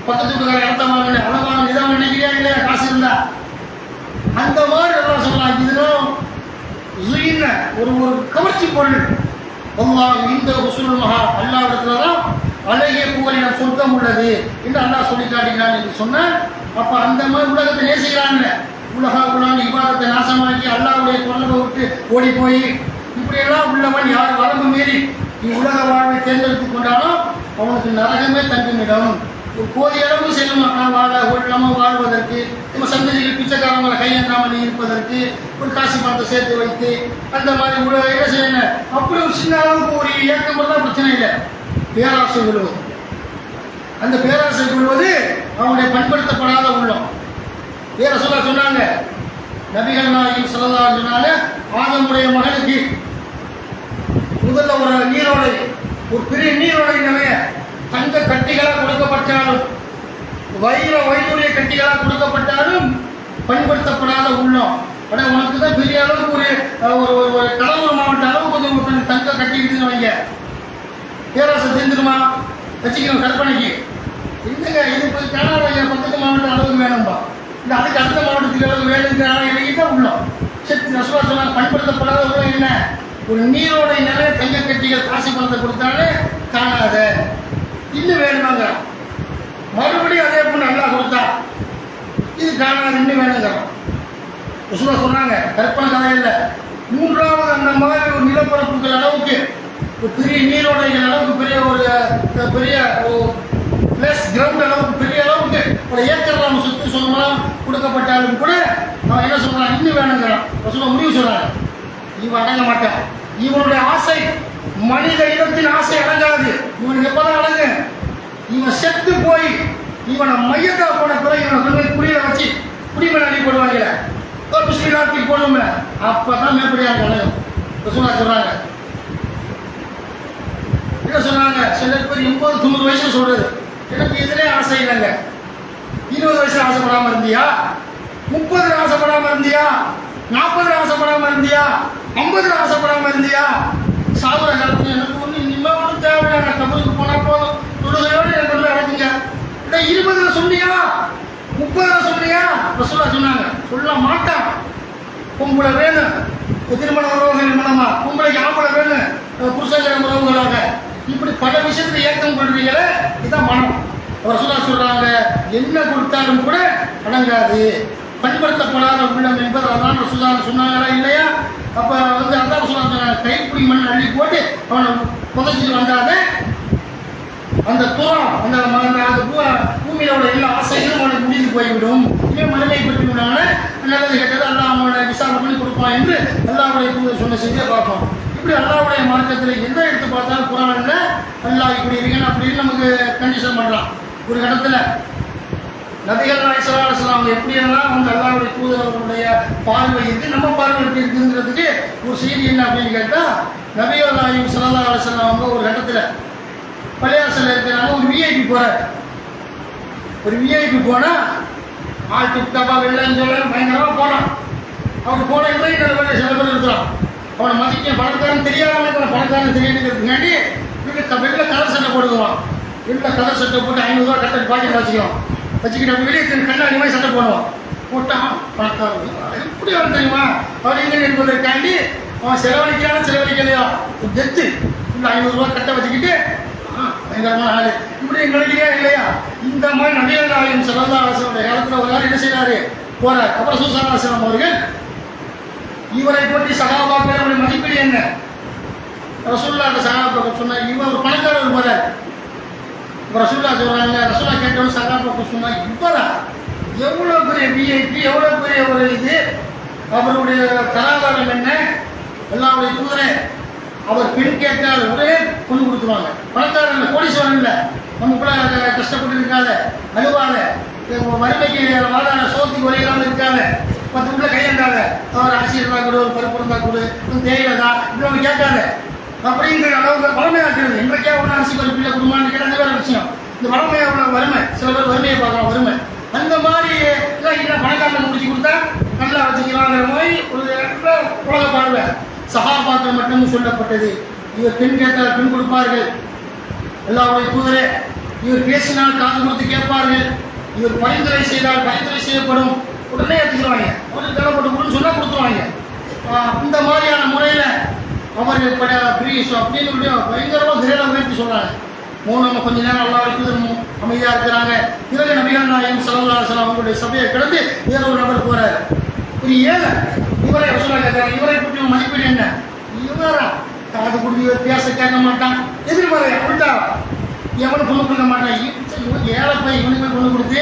பக்கத்து வீட்டுக்கார இடத்த வாங்கின அளவான இதான் நினைக்கிறியா இல்லையா காசு இருந்தா, அந்த மாதிரி எல்லாம் சொல்லலாம். இதுதான் ஒரு கவர்ச்சி பொருள். இந்த ஹுஸ்னுல் மஹா அல்லாஹ்விடத்துல தான் அழகிய புகழின சொர்க்கம் உள்ளது என்று அல்லாஹ் சொல்லி காட்டுகிறான் என்று சொன்னால், அப்ப அந்த மாதிரி உலகத்தை நேசிக்கிறாங்க. உலகம் இபாதத்தை நாசமாக்கி அல்லாஹ்வுடைய தொடர்பை விட்டு ஓடி போய் இப்படியெல்லாம் உள்ளவன் யார் வரம்பு மீறி உலக வாழ்வை தேர்ந்தெடுத்துக் கொண்டாலும் அவனுக்கு நரகமே தங்குமிடம். ஒரு போதிய அளவு செல்லும் நம்ம வாழ்வதற்கு, நம்ம சந்ததிகள் பிச்சைக்காரங்களை கையெண்டாமல் இருப்பதற்கு ஒரு காசு பணத்தை சேர்த்து வைத்து அந்த மாதிரி என்ன செய்யணும். அப்படி ஒரு சின்ன அளவுக்கு ஒரு இயக்கம் தான் பிரச்சனை இல்லை. பேராசை கொள்வது, அந்த பேராசை கொள்வது அவனுடைய பண்படுத்தப்படாத உள்ளம். வேற சொன்னாங்க, நபிகள் நாயகம் ஸல்லல்லாஹு அலைஹி வஸல்லம் ஆதமுடைய மகனுக்கு முதல்ல ஒரு நீரோடை, ஒரு பெரிய நீரோடை நிறைய தங்க கட்டிகளாக கொடுக்கப்பட்டாலும், வைரூரிய கட்டிகளாக கொடுக்கப்பட்டாலும் பண்படுத்தப்படாத உள்ளம் ஆனால் உனக்கு தான் பெரிய அளவுக்கு ஒரு கடலூர் மாவட்ட அளவு கொஞ்சம் தங்க கட்டிக்கிட்டுன்னு வைங்க, பேராசை தெரிஞ்சிருமா வச்சுக்கணும் கற்பனைக்கு. இல்லைங்க, இது போய் காணாத பக்கத்து மாவட்டம் அளவுக்கு வேணும்பா, இந்த அதுக்கு அடுத்த மாவட்டத்துக்கு அளவுக்கு வேணுங்கிற இடையே தான் உள்ளோம். சரி, ரசூலா சொன்னாங்க பயன்படுத்தப்படாத உள்ள என்ன, ஒரு நீரோட நிறைய தங்க கட்டிகள் காசு பணத்தை கொடுத்தாலே காணாத, இன்னும் வேணுமாங்க. மறுபடியும் அதே போல நல்லா கொடுத்தா இது காணாது, இன்னும் வேணுங்கிறோம். ரசூலா சொன்னாங்க கற்பனை கதை இல்லை. மூன்றாவது அந்த மாதிரி ஒரு நிலப்பரப்புகள் அளவுக்கு ஒரு பெரிய நீரோடைகள் அளவுக்கு பெரிய பிளஸ் கிரவுண்ட் அளவுக்கு பெரிய அளவுக்கு ஒரு ஏக்கர் நம்ம சுற்றி சொல்லலாம் கொடுக்கப்பட்டாலும் கூட அவன் என்ன சொல்றான், இன்னும் வேணுங்கிறான். ரசூலா முடிவு சொல்றாங்க, இவன் அடங்க மாட்டான். இவனுடைய ஆசை மனித இனத்தின் ஆசை அடங்காது. இவனுக்கு எப்பதான் அடங்கு, இவன் செத்து போய் இவனை மையத்தா போன பிறகு இவனை கொண்டு குடியில வச்சு குடிமனை அடி போடுவாங்க, ஒரு முஸ்லீம் போடுவோம், அப்பதான் மேற்படியாக அடையும். ரசூலா சொல்றாங்க. என்ன சொன்னாங்க, சில பேர் 80-90 வயசுல சொல்றது எனக்கு இதுல ஆசை இல்லைங்க. 20 வயசுல ஆசைப்படாம இருந்தியா, 30 ஆசைப்படாம இருந்தியா, 40 ஆசைப்படாம இருந்தியா, 50 ஆசைப்படாம இருந்தியா, சாகுற காலத்துல எனக்கு ஒண்ணு இனிமே ஒன்றும் தேவையில்லை, நான் கபருக்கு போனா போதும், தொழுகையோடு எனக்கு வந்து அடைக்குங்க. 20 சொன்னியா, 30 சொன்னியா, ரசூலா சொன்னாங்க சொல்ல மாட்டான். பொம்பளை வேணும், திருமண உறவுகள் மூலமா பொம்பளைக்கு ஆம்பளை வேணும், புருஷங்கிற உறவுகளாக, இப்படி பல விஷயத்துல ஏக்கம் கொள்றீங்களே, இதுதான் மனம். ரசூலா சொல்றாங்க என்ன கொடுத்தாலும் கூட அடங்காது, பயன்படுத்தப்படாத உள்ளம் என்பது அதான் ரசூலா சொன்னாங்களா இல்லையா? அப்ப வந்து அதான் சொன்னாங்க, கைப்பிடி மண் அள்ளி போட்டு அவனை புதைச்சிட்டு வந்தாத அந்த தூரம் அந்த பூமியில உள்ள எல்லா ஆசைகளும் அவனுக்கு முடிந்து போய்விடும். இவன் மனதை பெற்றுவிடான நல்லது கேட்டது அல்லாஹ் அவனோட விசாரணை பண்ணி கொடுப்பான் என்று அல்லாஹ்வுடைய தூதர் சொன்ன செய்தியை பார்ப்போம். இப்படி அல்லாஹ்வுடைய மார்க்கத்தில் எந்த எடுத்து பார்த்தாலும் குர்ஆன்ல அல்லாஹ் இப்படி இருக்கணும் அப்படின்னு நமக்கு கண்டிஷன் பண்றான். ஒரு இடத்துல நபிகள் நாயகம் ஸல்லல்லாஹு அலைஹி வஸல்லம் அவங்க எப்படியெல்லாம் வந்து அல்லாஹ்வுடைய தூதர் அவர்களுடைய பார்வை இருக்கு, நம்ம பார்வை எப்படி இருக்குங்கிறதுக்கு ஒரு செய்தி என்ன அப்படின்னு கேட்டா, நபிகள் நாயகம் ஸல்லல்லாஹு அலைஹி வஸல்லம் அவங்க ஒரு இடத்துல பள்ளியாசல இருக்கிறாங்க, ஒரு விஐபி போறாரு. ஒரு விஐபி போனா ஆள் டிப்டாப்பா வெள்ளம் சொல்ல பயங்கரமா போனான். அவன் போன சில பேர் இருக்கிறான், அவனை மதிக்க பணக்காரன் தெரியாதவனுக்கு பணக்காரன் தெரியாதுங்கிறதுக்காண்டி வெளில கலர் சட்டை போடுவான். வெளில கலர் சட்டை போட்டு 500 ரூபா கட்டல் பாக்கெட் வச்சுக்கிட்டு அப்படி வெளியே கண்ணாடி மாதிரி சட்டை போடுவான். போட்டான் பணக்காரன் எப்படி அவன் தெரியுமா அப்படிங்கிற என்பதற்காண்டி அவன் செலவழிக்கலையா டெத்து இல்லை 500 ரூபா கட்டை வச்சுக்கிட்டு பயங்கரமான ஆளு இப்படி நினைக்கிறே இல்லையா? இந்த மாதிரி நபிகள் நாயகம் ஸல்லல்லாஹு அலைஹி வஸல்லம் காலத்தில் ஒரு ஆள் என்ன செய்யறாரு போறார். அப்புறம் ரசூலுல்லாஹி ஸல்லல்லாஹு அலைஹி வஸல்லம் அவர்கள் இவரை பற்றி சஹாபாக்களுடைய மதிப்பீடு என்ன, ரசூலுல்லாஹி சஹாபாக்கள் சொன்னாங்க இவர் ஒரு பணக்காரர் போறார். ரசூலுல்லாஹி சொல்றாங்க, ரசூலுல்லாஹி கேட்டவங்க சஹாபாக்கள் சொன்னாங்க இவரா எவ்வளவு பெரிய விஐபி, எவ்வளவு பெரிய ஒரு இது, அவருடைய தராதாரம் என்ன, அல்லாஹ்வுடைய தூதரே அவர் பெண் கேட்டால் உடனே கொண்டு கொடுத்துருவாங்க. பணக்காரன் கோடீஸ்வரன் இல்லை, நம்ம கூட கஷ்டப்பட்டு இருக்காத, அழுவாத, வறுமைக்கு வாதாட சோத்துக்கு வழியில்லாமல் இருக்காத, 10 உள்ள கையெண்டாத, அவர் அரிசி இருந்தால் கூட ஒரு பருப்பு இருந்தால் கூட தேயிலதா இப்படி அவங்க கேட்காத அப்படிங்கிற அளவுக்கு வறுமையாக்குறது. இன்றைக்கே ஒன்று அரிசி பருப்பு இல்லை குடும்பம்னு கேட்டால் வேறு விஷயம். இந்த வறுமையாக உள்ள வறுமை, சில பேர் வறுமையை பார்க்கலாம் வறுமை, அந்த மாதிரி எல்லாம் இல்லை பணக்காரனை முடிச்சு கொடுத்தா நல்லா வச்சுக்கிறாங்கிற மாதிரி ஒரு உலக பார்வை. சஹாபாக்கள் மட்டும் சொல்லப்பட்டது, இவர் பெண் கேட்டால் பெண் கொடுப்பார்கள், அல்லாஹ்வுடைய தூதரே இவர் பேசினால் காது கொடுத்து கேட்பார்கள், இவர் பரிந்துரை செய்தால் பரிந்துரை செய்யப்படும், உடனே எடுத்துக்கிறாங்க, அவருக்கு தேவைப்பட்டு கொடுன்னு சொன்னா கொடுத்துருவாங்க. இந்த மாதிரியான முறையில் அவர்கள் அப்படின்னு பயங்கரமாக திரையில உயர்த்தி சொல்றாங்க. நம்ம கொஞ்ச நேரம் அல்லாஹ்வுடைய தூதர் அமைதியா இருக்கிறாங்க. பிறகு நபிகள் நாயகம் ஸல்லல்லாஹு அலைஹி வஸல்லம் அவங்களுடைய சபையை கடந்து வேற ஒரு நபர் போறாரு. ஒரு ஏழை இவரை ரசூலுல்லாஹி கேட்கிறாங்க, இவரை பற்றி மதிப்பீடு என்ன, இவரா காது கொடுத்து இவர் பேச கேட்க மாட்டான், எதிர்பார்வை அப்படின்ட்டா எவனும் பொண்ணு கொடுக்க மாட்டான், ஏழை போய் இவனுக்கு பொண்ணு கொடுத்து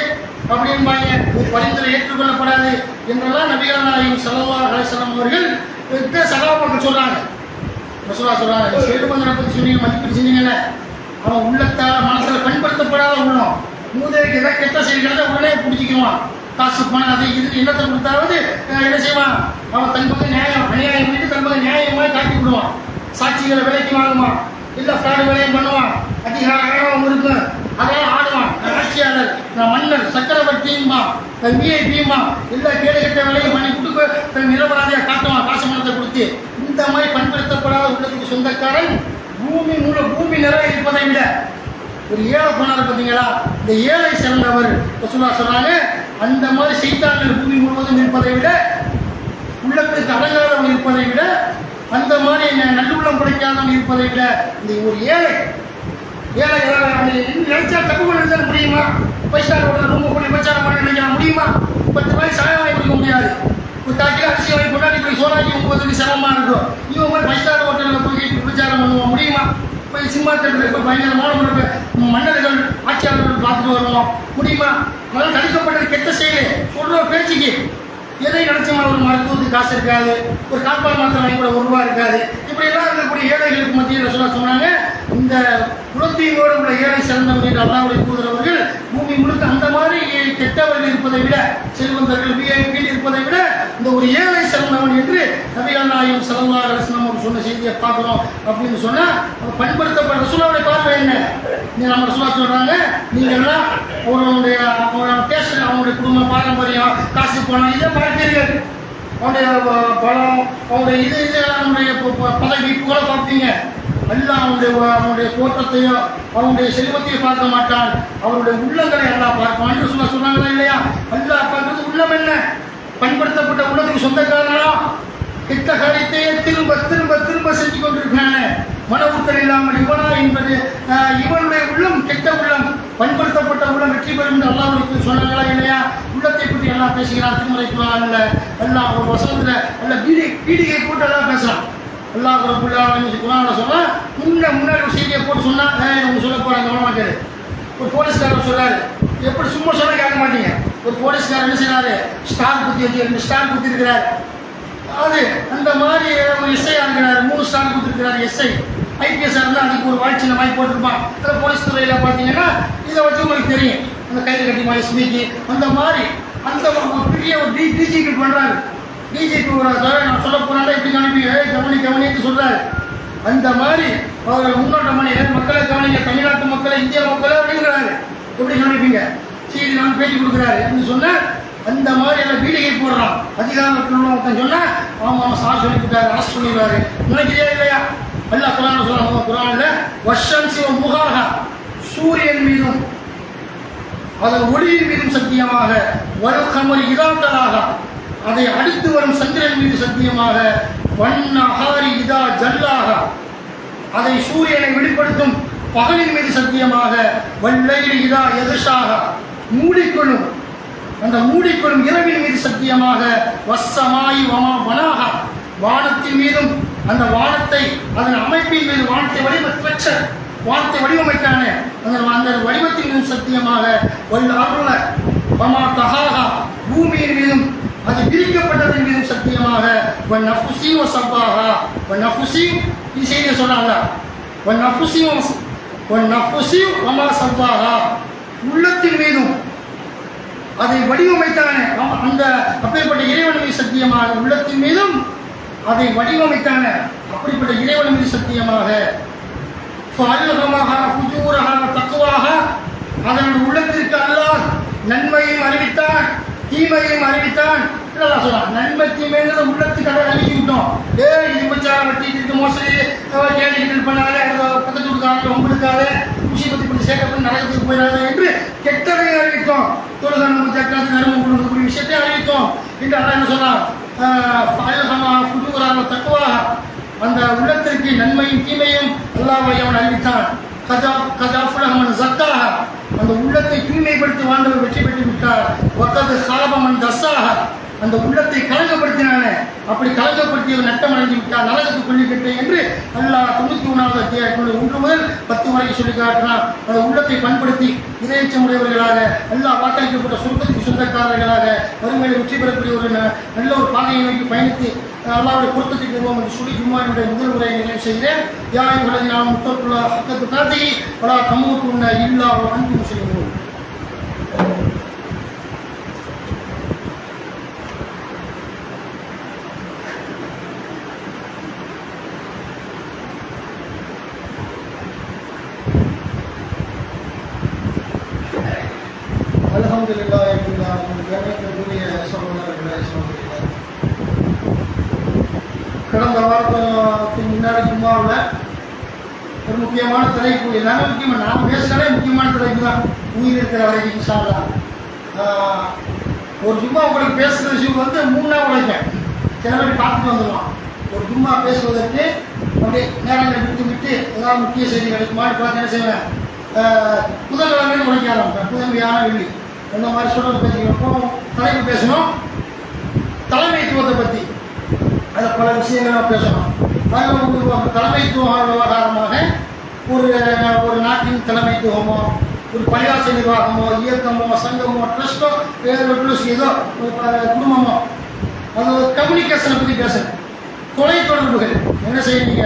அப்படின்பாங்க, ஒரு பரிந்துரை ஏற்றுக்கொள்ளப்படாது என்றெல்லாம் நபிகள் நாயகம் ஸல்லல்லாஹு அலைஹி வஸல்லம் அவர்கள் சகாபாக்கள் சொல்றாங்க. ரசூலுல்லாஹி சொல்றாங்க, சேதுபந்தனை பற்றி சொன்னீங்க, மதிப்பீடு செஞ்சீங்கல்ல, அவன் உள்ளத்தால் மனசில் பயன்படுத்தப்படாத உள்ளம், மூதைக்கு எதாவது கெட்ட செய்கிறத உடனே பிடிச்சிக்குவான், காசு பணம் அதை இது என்னத்தை கொடுத்தாவது என்ன செய்வான், அவன் தன் பக்கம் நியாயம் அநியாயம் பண்ணிட்டு தன் பக்கம் நியாயமாக காட்டி விடுவான், சாட்சிகளை விலைக்கு வாங்குவான், இல்லை ஃப்ராடு வேலையும் பண்ணுவான், அதிகாரம் இருக்கும் அதெல்லாம் ஆடுவான், ஆட்சி ஆட்சியாளர், மன்னர், சக்கரவர்த்தியுமா, விஐபியுமா, எல்லா கேடு கட்ட வேலையும் பண்ணி கொடுக்க தன் நிரபராதியாக காட்டுவான் காசு மனத்தை கொடுத்து. இந்த மாதிரி பண்படுத்தப்படாத உள்ளத்துக்கு சொந்தக்காரன் பூமி நிறைய இருப்பதை விட ஒரு ஏழை போனார் பார்த்தீங்களா, இந்த ஏழை சிறந்தவர் சொன்னாங்க. அந்த மாதிரி செய்தார்கள் பூமி முழுவதும் இருப்பதை விட, உள்ளத்துக்கு அடங்காதவன் இருப்பதை விட, அந்த மாதிரி நல்லுள்ளம் படைக்காதவன் இருப்பதை விட, இந்த ஒரு ஏழை நினைச்சா தப்பு பண்ண முடியுமா? பைசா ரொம்ப பண்ணி பிரச்சாரம் பண்ண நினைக்க முடியுமா? 10 ரூபாய் சாயம் வாங்கி கொடுக்க முடியாது. ஒரு தாக்கில அரிசி வாங்கி கொண்டாடி போய் சோறாக்கி 9 சிரமமா இருக்கும். இவங்க போய் 5 ஸ்டார் ஹோட்டலில் போய் பிரச்சாரம் பண்ணுவோம் முடியுமா? போய் சினிமா தேட்டரில் போய் பயங்கரமான மன்னர்கள் ஆட்சியாளர்கள் பார்த்துட்டு வருவோம் முடியுமா? அதனால் தடுக்கப்பட்டது கெட்ட செயல். சொல்கிற பேச்சுக்கு எதை நினைச்சமா ஒரு மருத்துவத்துக்கு காசு இருக்காது, ஒரு காப்பாள் மாத்திரம் வாங்கி கூட 1 ரூபா இருக்காது. இப்படி எல்லாம் இருக்கக்கூடிய ஏழைகளுக்கு மத்தியில் சொன்னாங்க. இந்த குலத்தீவோடு உள்ள ஏழை சிறந்தவர்கள் என்று அல்லாஹ்வுடைய தூதரவர்கள் பூமி முழுக்க அந்த மாதிரி கெட்டவர்கள் இருப்பதை விட, செல்வந்தர்கள் விஐபியில் இருப்பதை விட இந்த ஒரு ஏழை சிறந்தவன் என்று நபிகள் நாயகம் ஸல்லல்லாஹு அலைஹி வஸல்லம் சொன்ன செய்தியை பார்க்குறோம். அப்படின்னு சொன்னால் பண்படுத்தப்பட்ட ரசூலுல்லாஹ்வுடைய பார்வை என்ன? நம்ம ரசூலுல்லாஹ் சொல்கிறாங்க, நீங்கள்லாம் அவங்களுடைய டேஸ்ட், அவங்களுடைய குடும்ப பாரம்பரியம், காசு பணம் இதை பார்ப்பீர்கள். அவனுடைய பலம், அவனுடைய அவனுடைய பதவி புகழ பார்ப்பீங்க. அல்லாஹ் அவனுடைய தோற்றத்தையோ அவனுடைய செல்வத்தையோ பார்க்க மாட்டான், அவருடைய உள்ளங்களை அல்லாஹ் பார்ப்பான் என்று சொன்னாங்களா இல்லையா? அல்லாஹ் பார்க்கறது உள்ளம் என்ன? பண்படுத்தப்பட்ட உள்ளத்துக்கு சொந்தக்காரனா கெட்ட காரியத்தையே திரும்ப திரும்ப திரும்ப செஞ்சு கொண்டிருக்கிறானே, மன உறுத்தல் இல்லாமல் இவனா என்பது இவனுடைய உள்ளம் கெட்ட உள்ளம். பண்படுத்தப்பட்ட உள்ளம் வெற்றி பெறும் என்று அல்லாஹ் சொன்னாங்களா இல்லையா? உள்ளத்தை பற்றி எல்லாம் பேசுகிறான் திருமறை குர்ஆன்ல. எல்லாம் ஒரு வசனத்துல எல்லாம் பீடிகை போட்டு எல்லாம் பேசுறான். அல்லாஹ் குர்ஆன்ல சொன்னா முன்னாடி ஒரு செய்தியை போட்டு சொன்னா அவங்க சொல்ல போறாங்க கவன மாட்டாரு. ஒரு போலீஸ்காரர் சொல்றாரு, எப்படி சும்மா சொன்னா கேட்க மாட்டீங்க. ஒரு போலீஸ்காரர் என்ன செய்யறாரு, ஸ்டார் குத்தி வச்சு 2 ஸ்டார் குத்தி இருக்கிறார். அது அந்த மாதிரி ஒரு எஸ்ஐ இருக்கிறார், 3 ஸ்டார் கொடுத்துருக்கிறார். எஸ்ஐ ஐபிஎஸ் இருந்தால் அதுக்கு ஒரு வாழ்ச்சி மாதிரி போட்டிருப்பான். அதில் போலீஸ் துறையில் பார்த்தீங்கன்னா இதை வச்சு உங்களுக்கு தெரியும், அந்த கைது கட்டிமா எஸ்பிக்கு அந்த மாதிரி அந்த பெரிய ஒரு டிஜிபி பண்ணுறாரு. டிஜிபி நான் சொல்ல போனால இப்படி கவனித்து சொல்கிறாரு. அந்த மாதிரி அவர் முன்னோட்டம் பண்ணி மக்களை கவனிங்க, தமிழ்நாட்டு மக்களை, இந்திய மக்களை அப்படிங்கிறாரு. எப்படி கவனிப்பீங்க? சரி நான் பேட்டி கொடுக்குறாரு அப்படின்னு சொன்னால் அந்த மாதிரி எல்லாம் பீடிகை போடுறான். அதிகாரத்தில் உள்ளவங்க சொன்னால் அவன் சார் சொல்லிவிட்டாரு, அரசு பண்ணிடுவாரு. நினைக்கிறியா இல்லையா? அல்லாஹ் குர்ஆன்ல சொல்றாங்க, குர்ஆன்ல வஷம்சி வ முகாஹா, சூரியன் மீதும் அதன் ஒளியின் மீதும் சத்தியமாக, வல் கமரி இதா தலாஹா, அதை அடுத்து வரும் சந்திரன் மீது சத்தியமாக, வன்னஹாரி இதா ஜல்லாஹா, அதை சூரியனை வெளிப்படுத்தும் பகலின் மீது சத்தியமாக, வல்லைலி இதா யக்ஷாஹா, மூடிக்கொள்ளும் அந்த மூடிக்கொள்ளும் இரவின் மீது சத்தியமாக, வஸ்ஸமாயி வமா வனாஹா, வானத்தின் மீதும் அந்த வானத்தை அதன் அமைப்பின் மீது வானத்தை வடிவமைத்தானே அந்த வடிவத்தின் மீதும் சத்தியமாக, வல் அருள வமா தஹாஹா, பூமியின் மீதும் அது விரிக்கப்பட்டதன் மீதும் சத்தியமாக, வன் நஃப்ஸி வ சப்பாஹா, வன் நஃப்ஸி இந்த செய்தியை சொன்னாங்க, வன் நஃப்ஸி வமா சப்பாஹா, உள்ளத்தின் மீதும் அதை வடிவமைத்தானே அந்த அப்பேற்பட்ட இறைவன் மீது சத்தியமாக, உள்ளத்தின் மீதும் அதை வடிவமைத்தான அப்படிப்பட்ட இறைவன் மீது சத்தியமாக, அதனுடைய உள்ளத்திற்கு அல்லாஹ் நன்மையும் அறிவித்தான் தீமையும் அறிவித்தான். சொல்றான், நன்மை தீமைங்கிறத உள்ளத்துக்கு அதை அறிவிச்சு விட்டோம். இது விபச்சாரம் வெட்டிட்டு மோசடி கேள்விகள் பண்ணாலே பக்கத்து கொடுக்காது, உங்களுக்காக குஷி பற்றி இப்படி சேர்க்கப்பட்டு நரகத்துக்கு போயிடாது என்று கெட்டதை அறிவித்தோம். தொழுகன் சக்கரத்து நறுமணம் கொடுக்கக்கூடிய விஷயத்தை அறிவித்தோம் என்று அல்லாஹ் என்ன சொன்னான், தக்குவாக அந்த உள்ளத்திற்கு நன்மையும் தீமையும் அல்லாஹ் அவன் அறிவித்தான். அந்த உள்ளத்தை தூய்மைப்படுத்தி வாழ்ந்தவர் வெற்றி பெற்று விட்டார். அந்த உள்ளத்தை கலங்கப்படுத்தினானே, அப்படி கலங்கப்படுத்தியவர் நட்டம் அடைந்து விட்டார், நரகத்து கொள்ளிக்கட்டு என்று அல்லாஹ் 91வது அத்தியாயத்தில் 1 முதல் 10 வரை சொல்லி காட்டினார். அந்த உள்ளத்தை பண்படுத்தி இறைச்சமுடையவர்களாக அல்லாஹ் வாக்களிக்கப்பட்ட சொர்க்கத்துக்கு சொந்தக்காரர்களாக வறுமையை வெற்றி பெறக்கூடிய ஒரு நல்ல ஒரு பாதையை நோக்கி பயணித்து அல்லாஹ்வுடைய பொருத்தத்தை பெறுவோம் என்று சொல்லி ஜும்மாவினுடைய முதல் உரையை நிறைவு செய்கிறேன். யாரை உலகில் நாம் முத்தத்துள்ள ஹக்கத்து காத்தி பலா கமூத்துள்ள இல்லா அன்பு முஸ்லிமோம். அல்ஹம்துலில்லாஹ் கண்ணியத்திற்குரிய சகோதரர்களே சகோதரிகளே, கடந்த வாரத்துக்கு முன்னாடி ஜும்மாவில் ஒரு முக்கியமான தலைப்பு, எல்லாமே முக்கியமாக நான் பேசுகிறதே முக்கியமான தலைப்பு தான். உயிர் இருக்கிற வரைக்கும் இன்ஷா அல்லாஹ். ஒரு ஜும்மா உங்களுக்கு பேசுகிற விஷயம் வந்து 3 நாள் உழைப்பேன். சில பேர் பார்த்துட்டு வந்துடுவான். ஒரு ஜும்மா பேசுவதற்கு அப்படியே நேரங்களை விட்டு ஏதாவது முக்கிய செய்தி கிடைக்குமான்னு பார்த்து என்ன செய்வேன், புதன்கிழமைன்னு உழைக்க ஆரம்பிப்பேன். புதன்மையான வெள்ளி இந்த மாதிரி சொல்கிறத பற்றி தலைப்பு பேசணும். தலைமைத்துவத்தை பற்றி அதை பல விஷயங்களாக பேசணும். அதில் தலைமைத்துவ விவகாரமாக ஒரு நாட்டின் தலைமைத்துவமோ, ஒரு பள்ளிவாச நிர்வாகமோ, இயக்கமோ, சங்கமோ, ட்ரஸ்ட்டோ, ஏதோ குடும்பமோ, அது கம்யூனிகேஷனை பற்றி பேசுகிறேன். தொலைத்தொடர்புகள் என்ன செய்வீங்க,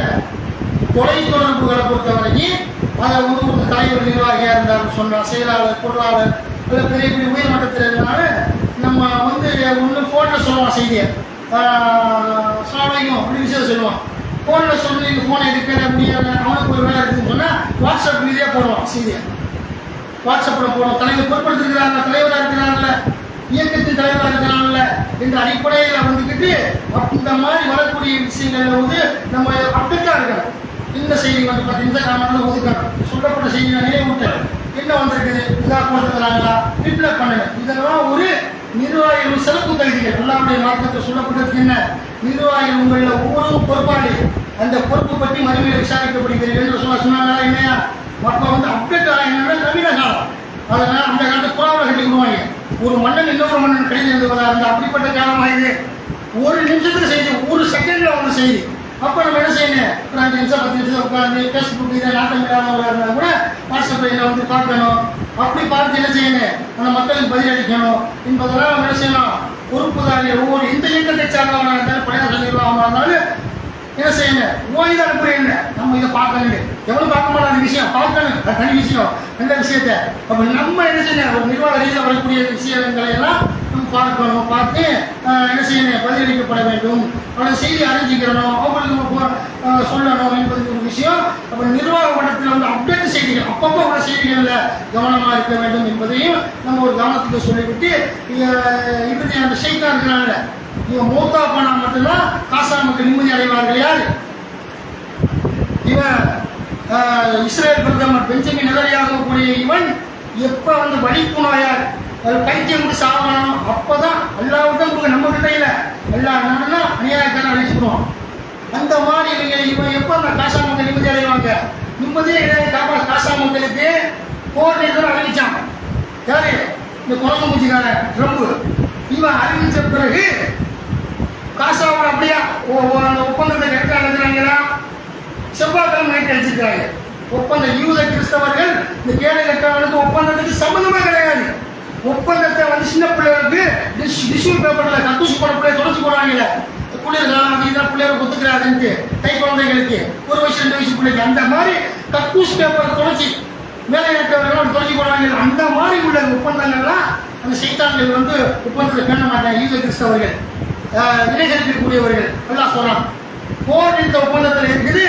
தொலைத்தொடர்புகளை பொறுத்தவரைக்கும் அதை ஒரு தலைவர் நிர்வாகியாக இருந்தாலும் சொன்னால், செயலாளர், பொருளாளர், இல்லை பெரிய பெரிய உயர்மட்டத்தில் இருந்தாலும் நம்ம வந்து ஒன்று ஃபோனில் சொல்லுவோம் செய்தியை, சாலையும் அப்படி விஷயம் சொல்லுவான். ஃபோனில் சொல்லி நீங்கள் ஃபோனை எடுக்கிற முடியாது, அவனுக்கு ஒரு வேலை இருக்குதுன்னு சொன்னால் வாட்ஸ்அப் ரீதியாக போடுவான் செய்தியை. வாட்ஸ்அப்பில் போடுவோம். தலைவர் பொறுப்படுத்திருக்கிறாங்க, தலைவராக இருக்கிறாங்கல்ல, இயக்கத்தின் தலைவராக இருக்கிறாங்கல்ல என்ற அடிப்படையில் வந்துக்கிட்டு இந்த மாதிரி வரக்கூடிய விஷயங்கள் வந்து நம்ம அப்டேட்டாக இருக்கணும். இந்த செய்தி வந்து பார்த்து இந்த காரணத்தில் ஒதுக்கணும். சொல்லப்பட்ட செய்தி நான் நினைவூட்டேன். என்ன வந்திருக்குது, இதாக கொடுத்துக்கிறாங்களா, ரிப்ளை பண்ணணும். இதெல்லாம் ஒரு நிர்வாகிகள் சிறப்பு தகுதிகள். எல்லாருடைய மார்க்கத்தை சொல்லப்பட்டது என்ன, நிர்வாகிகள் உங்களில் ஒவ்வொரு பொறுப்பாளி அந்த பொறுப்பு பற்றி மறுமையில் விசாரிக்கப்படுகிறீர்கள் என்று சொன்னாங்களா இல்லையா? மக்கள் வந்து அப்டேட் ஆகினா நவீன காலம். அதனால் அந்த காலத்தை புறாவில் கட்டி விடுவாங்க. ஒரு மன்னன் இன்னொரு மன்னன் கிடைத்து இருந்தவராக இருந்தால் அப்படிப்பட்ட காலமாக இது. ஒரு நிமிஷத்துக்கு செய்தி, ஒரு செகண்டில் ஒன்று செய்தி. அப்போ நம்ம என்ன செய்யணும், ஒரு 5 நிமிஷம் 10 நிமிஷம் உட்காந்து ஃபேஸ்புக் இதை நாட்டம் இல்லாதவங்க இருந்தால் கூட வாட்ஸ்அப்பில் என்ன வந்து பார்க்கணும். அப்படி பார்த்து என்ன செய்யணும், அந்த மக்களுக்கு பதிலளிக்கணும் என்பதெல்லாம் நம்ம என்ன செய்யணும். பொறுப்புதாரிகள் ஒவ்வொரு எந்த இயக்கத்தை சார்ந்தவனாக இருந்தாலும், பணியாளர் நிர்வாகமாக இருந்தாலும் என்ன செய்யணும், ஓய்தான் புரியல. நம்ம இதை பார்க்கணும். எவ்வளவு பார்க்க மாட்டோம் அந்த விஷயம், பார்க்கணும், அது தனி விஷயம். எந்த விஷயத்தை அப்போ நம்ம என்ன செய்யணும், ஒரு நிர்வாக ரீதியாக வரக்கூடிய விஷயங்களை எல்லாம் நம்ம பார்க்கணும். பார்த்து என்ன செய்யணும், பதிலளிக்கப்பட வேண்டும். அவளை செய்தி அறிஞ்சிக்கிறணும், அவங்களுக்கு நம்ம சொல்லணும் என்பது ஒரு விஷயம். அப்போ நிர்வாக மட்டத்தில் வந்து அப்டேட் செய்திகள், அப்பப்போ உள்ள செய்திகளில் கவனமாக இருக்க வேண்டும் என்பதையும் நம்ம ஒரு கவனத்துக்கு சொல்லிவிட்டு, இப்படி அந்த ஷெய்தான் இருக்கிறாங்க, இவன் மூத்தா போனா மட்டும்தான் காசா மக்கள் நிம்மதி அடைவார்கள். யாரு இவன்? இஸ்ரேல் பிரதமர் பெஞ்சமின் நெதன்யாகு கூடிய இவன் எப்ப வந்து வலிப்பு நோயால் பைத்தியம் வந்து சாகணும், அப்பதான் அல்லாவுதான் கொடுக்க, நம்ம கிட்ட இல்லை. எல்லா நாடுனா அநியாயக்காரன் அழிச்சுக்கணும். அந்த மாதிரி இவன் எப்ப அந்த காசா மக்கள் நிம்மதி அடைவாங்க? நிம்மதியே கிடையாது. காசா மக்களுக்கு போர் நிறுத்தம் அறிவிச்சான். யாரு? இந்த குழந்தை மூச்சிக்காரன் ட்ரம்ப். இவன் அறிவிச்ச பிறகு காசாவோட அப்படியா அந்த ஒப்பந்தத்தை கரெக்டாக எழுதுறாங்களா? செவ்வாய்க்கிழமை நைட்டு அடிச்சிருக்காங்க ஒப்பந்தம். யூத கிறிஸ்தவர்கள் இந்த கேடை கட்டவர்களுக்கு ஒப்பந்தத்துக்கு சம்மந்தமே கிடையாது. ஒப்பந்தத்தை வந்து சின்ன பிள்ளைகளுக்கு டிஷ்யூ பேப்பரில் கக்கூசி போட பிள்ளைய தொடச்சு போடுவாங்கல்ல, குளிர் காலம் அப்படின்னா பிள்ளைகளை ஒத்துக்கிறாருன்ட்டு, கை குழந்தைகளுக்கு 1 வயசு 2 வயசு பிள்ளைக்கு அந்த மாதிரி கக்கூசி பேப்பரை தொடச்சி வேலை கட்டவர்கள் தொடச்சி போடுவாங்க. அந்த மாதிரி உள்ள ஒப்பந்தங்கள்லாம் அந்த சைத்தான்கள் வந்து ஒப்பந்தத்தை பேண மாட்டாங்க. யூத கிறிஸ்தவர்கள் நிலைநிறுத்தக்கூடியவர்கள் எல்லாம் சொல்றாங்க. போர் நிறுத்த ஒப்பந்தத்தில் இருக்குது.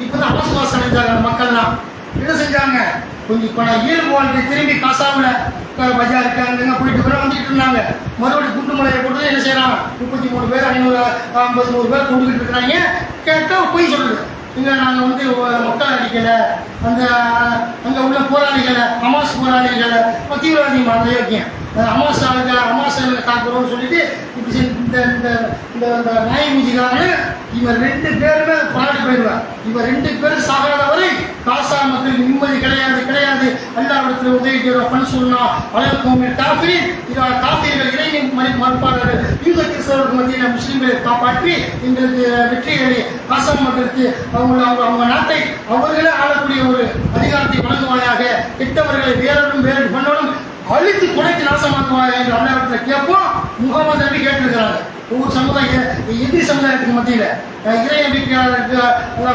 இப்போதான் அவசுவாசம் செஞ்சாங்க அந்த மக்கள்லாம். என்ன செஞ்சாங்க, கொஞ்சம் இப்போ நான் இயல்பு வாழ்க்கை திரும்பி காசாவில் பஜாருக்கு அங்கங்க போயிட்டு கூட வந்துட்டு இருந்தாங்க. மறுபடியும் குண்டு மலையை போட்டு என்ன செய்யறாங்க, 33 பேர் 500 50 100 பேர் கொண்டுகிட்டு இருக்கிறாங்க. கேட்டால் போய் சொல்லுது, இங்கே நாங்கள் வந்து மக்கள் அடிக்கலை, அந்த அங்கே உள்ள போராளிகளை, ஹமாஸ் போராளிகளை தீவிரவாதி மாதிரி இருக்கேன், அமாசாவை தாக்குறோம்னு சொல்லிட்டு இப்படி இந்த நாய் மூஞ்சிக்காரங்க இவன் 2 பேருமே பாடி போயிடுவார். இவன் 2 பேரும் சாகாத வரை காசா மக்களுக்கு நிம்மதி கிடையாது. அல்லாவிடத்தில் உதவி பண்ண சொன்னா வளர்க்கும் காஃபி காஃபியர்கள் இறைவன் மறுப்பாளர்கள் யூத கிறிஸ்தவர்களுக்கு மத்தியில் முஸ்லீம்களை காப்பாற்றி எங்களுக்கு வெற்றிகளை காசா மக்களுக்கு அவங்க நாட்டை அவர்களே ஆளக்கூடிய ஒரு அதிகாரத்தை வழங்குவாயாக, கெட்டவர்களை வேறு பண்ணணும் அழித்து துணைக்கு நாசமாக்குவாங்க என்று அல்லாவிடத்தில் கேட்போம். முகமது நபி கேட்டிருக்கிறாங்க. ஒவ்வொரு சமுதாய எதிரி சமுதாயத்துக்கு மத்தியில் இறை நம்பிக்கையாளருக்கு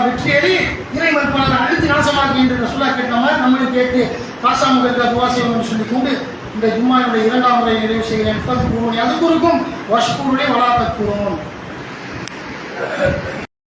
வெற்றியேறி இறை மறுப்பாளர் அழித்து நாசமாக்கு என்று சொல்லா கேட்ட மாதிரி நம்மளும் கேட்டு காசா மக்களுக்கு துவா செய்வோம் சொல்லி கொண்டு இந்த ஜும்மாவுடைய 2ஆம் முறை நிறைவு செய்கிறேன். அதுக்கு இருக்கும் வஷ்கூருடைய வளாகத்துக்கு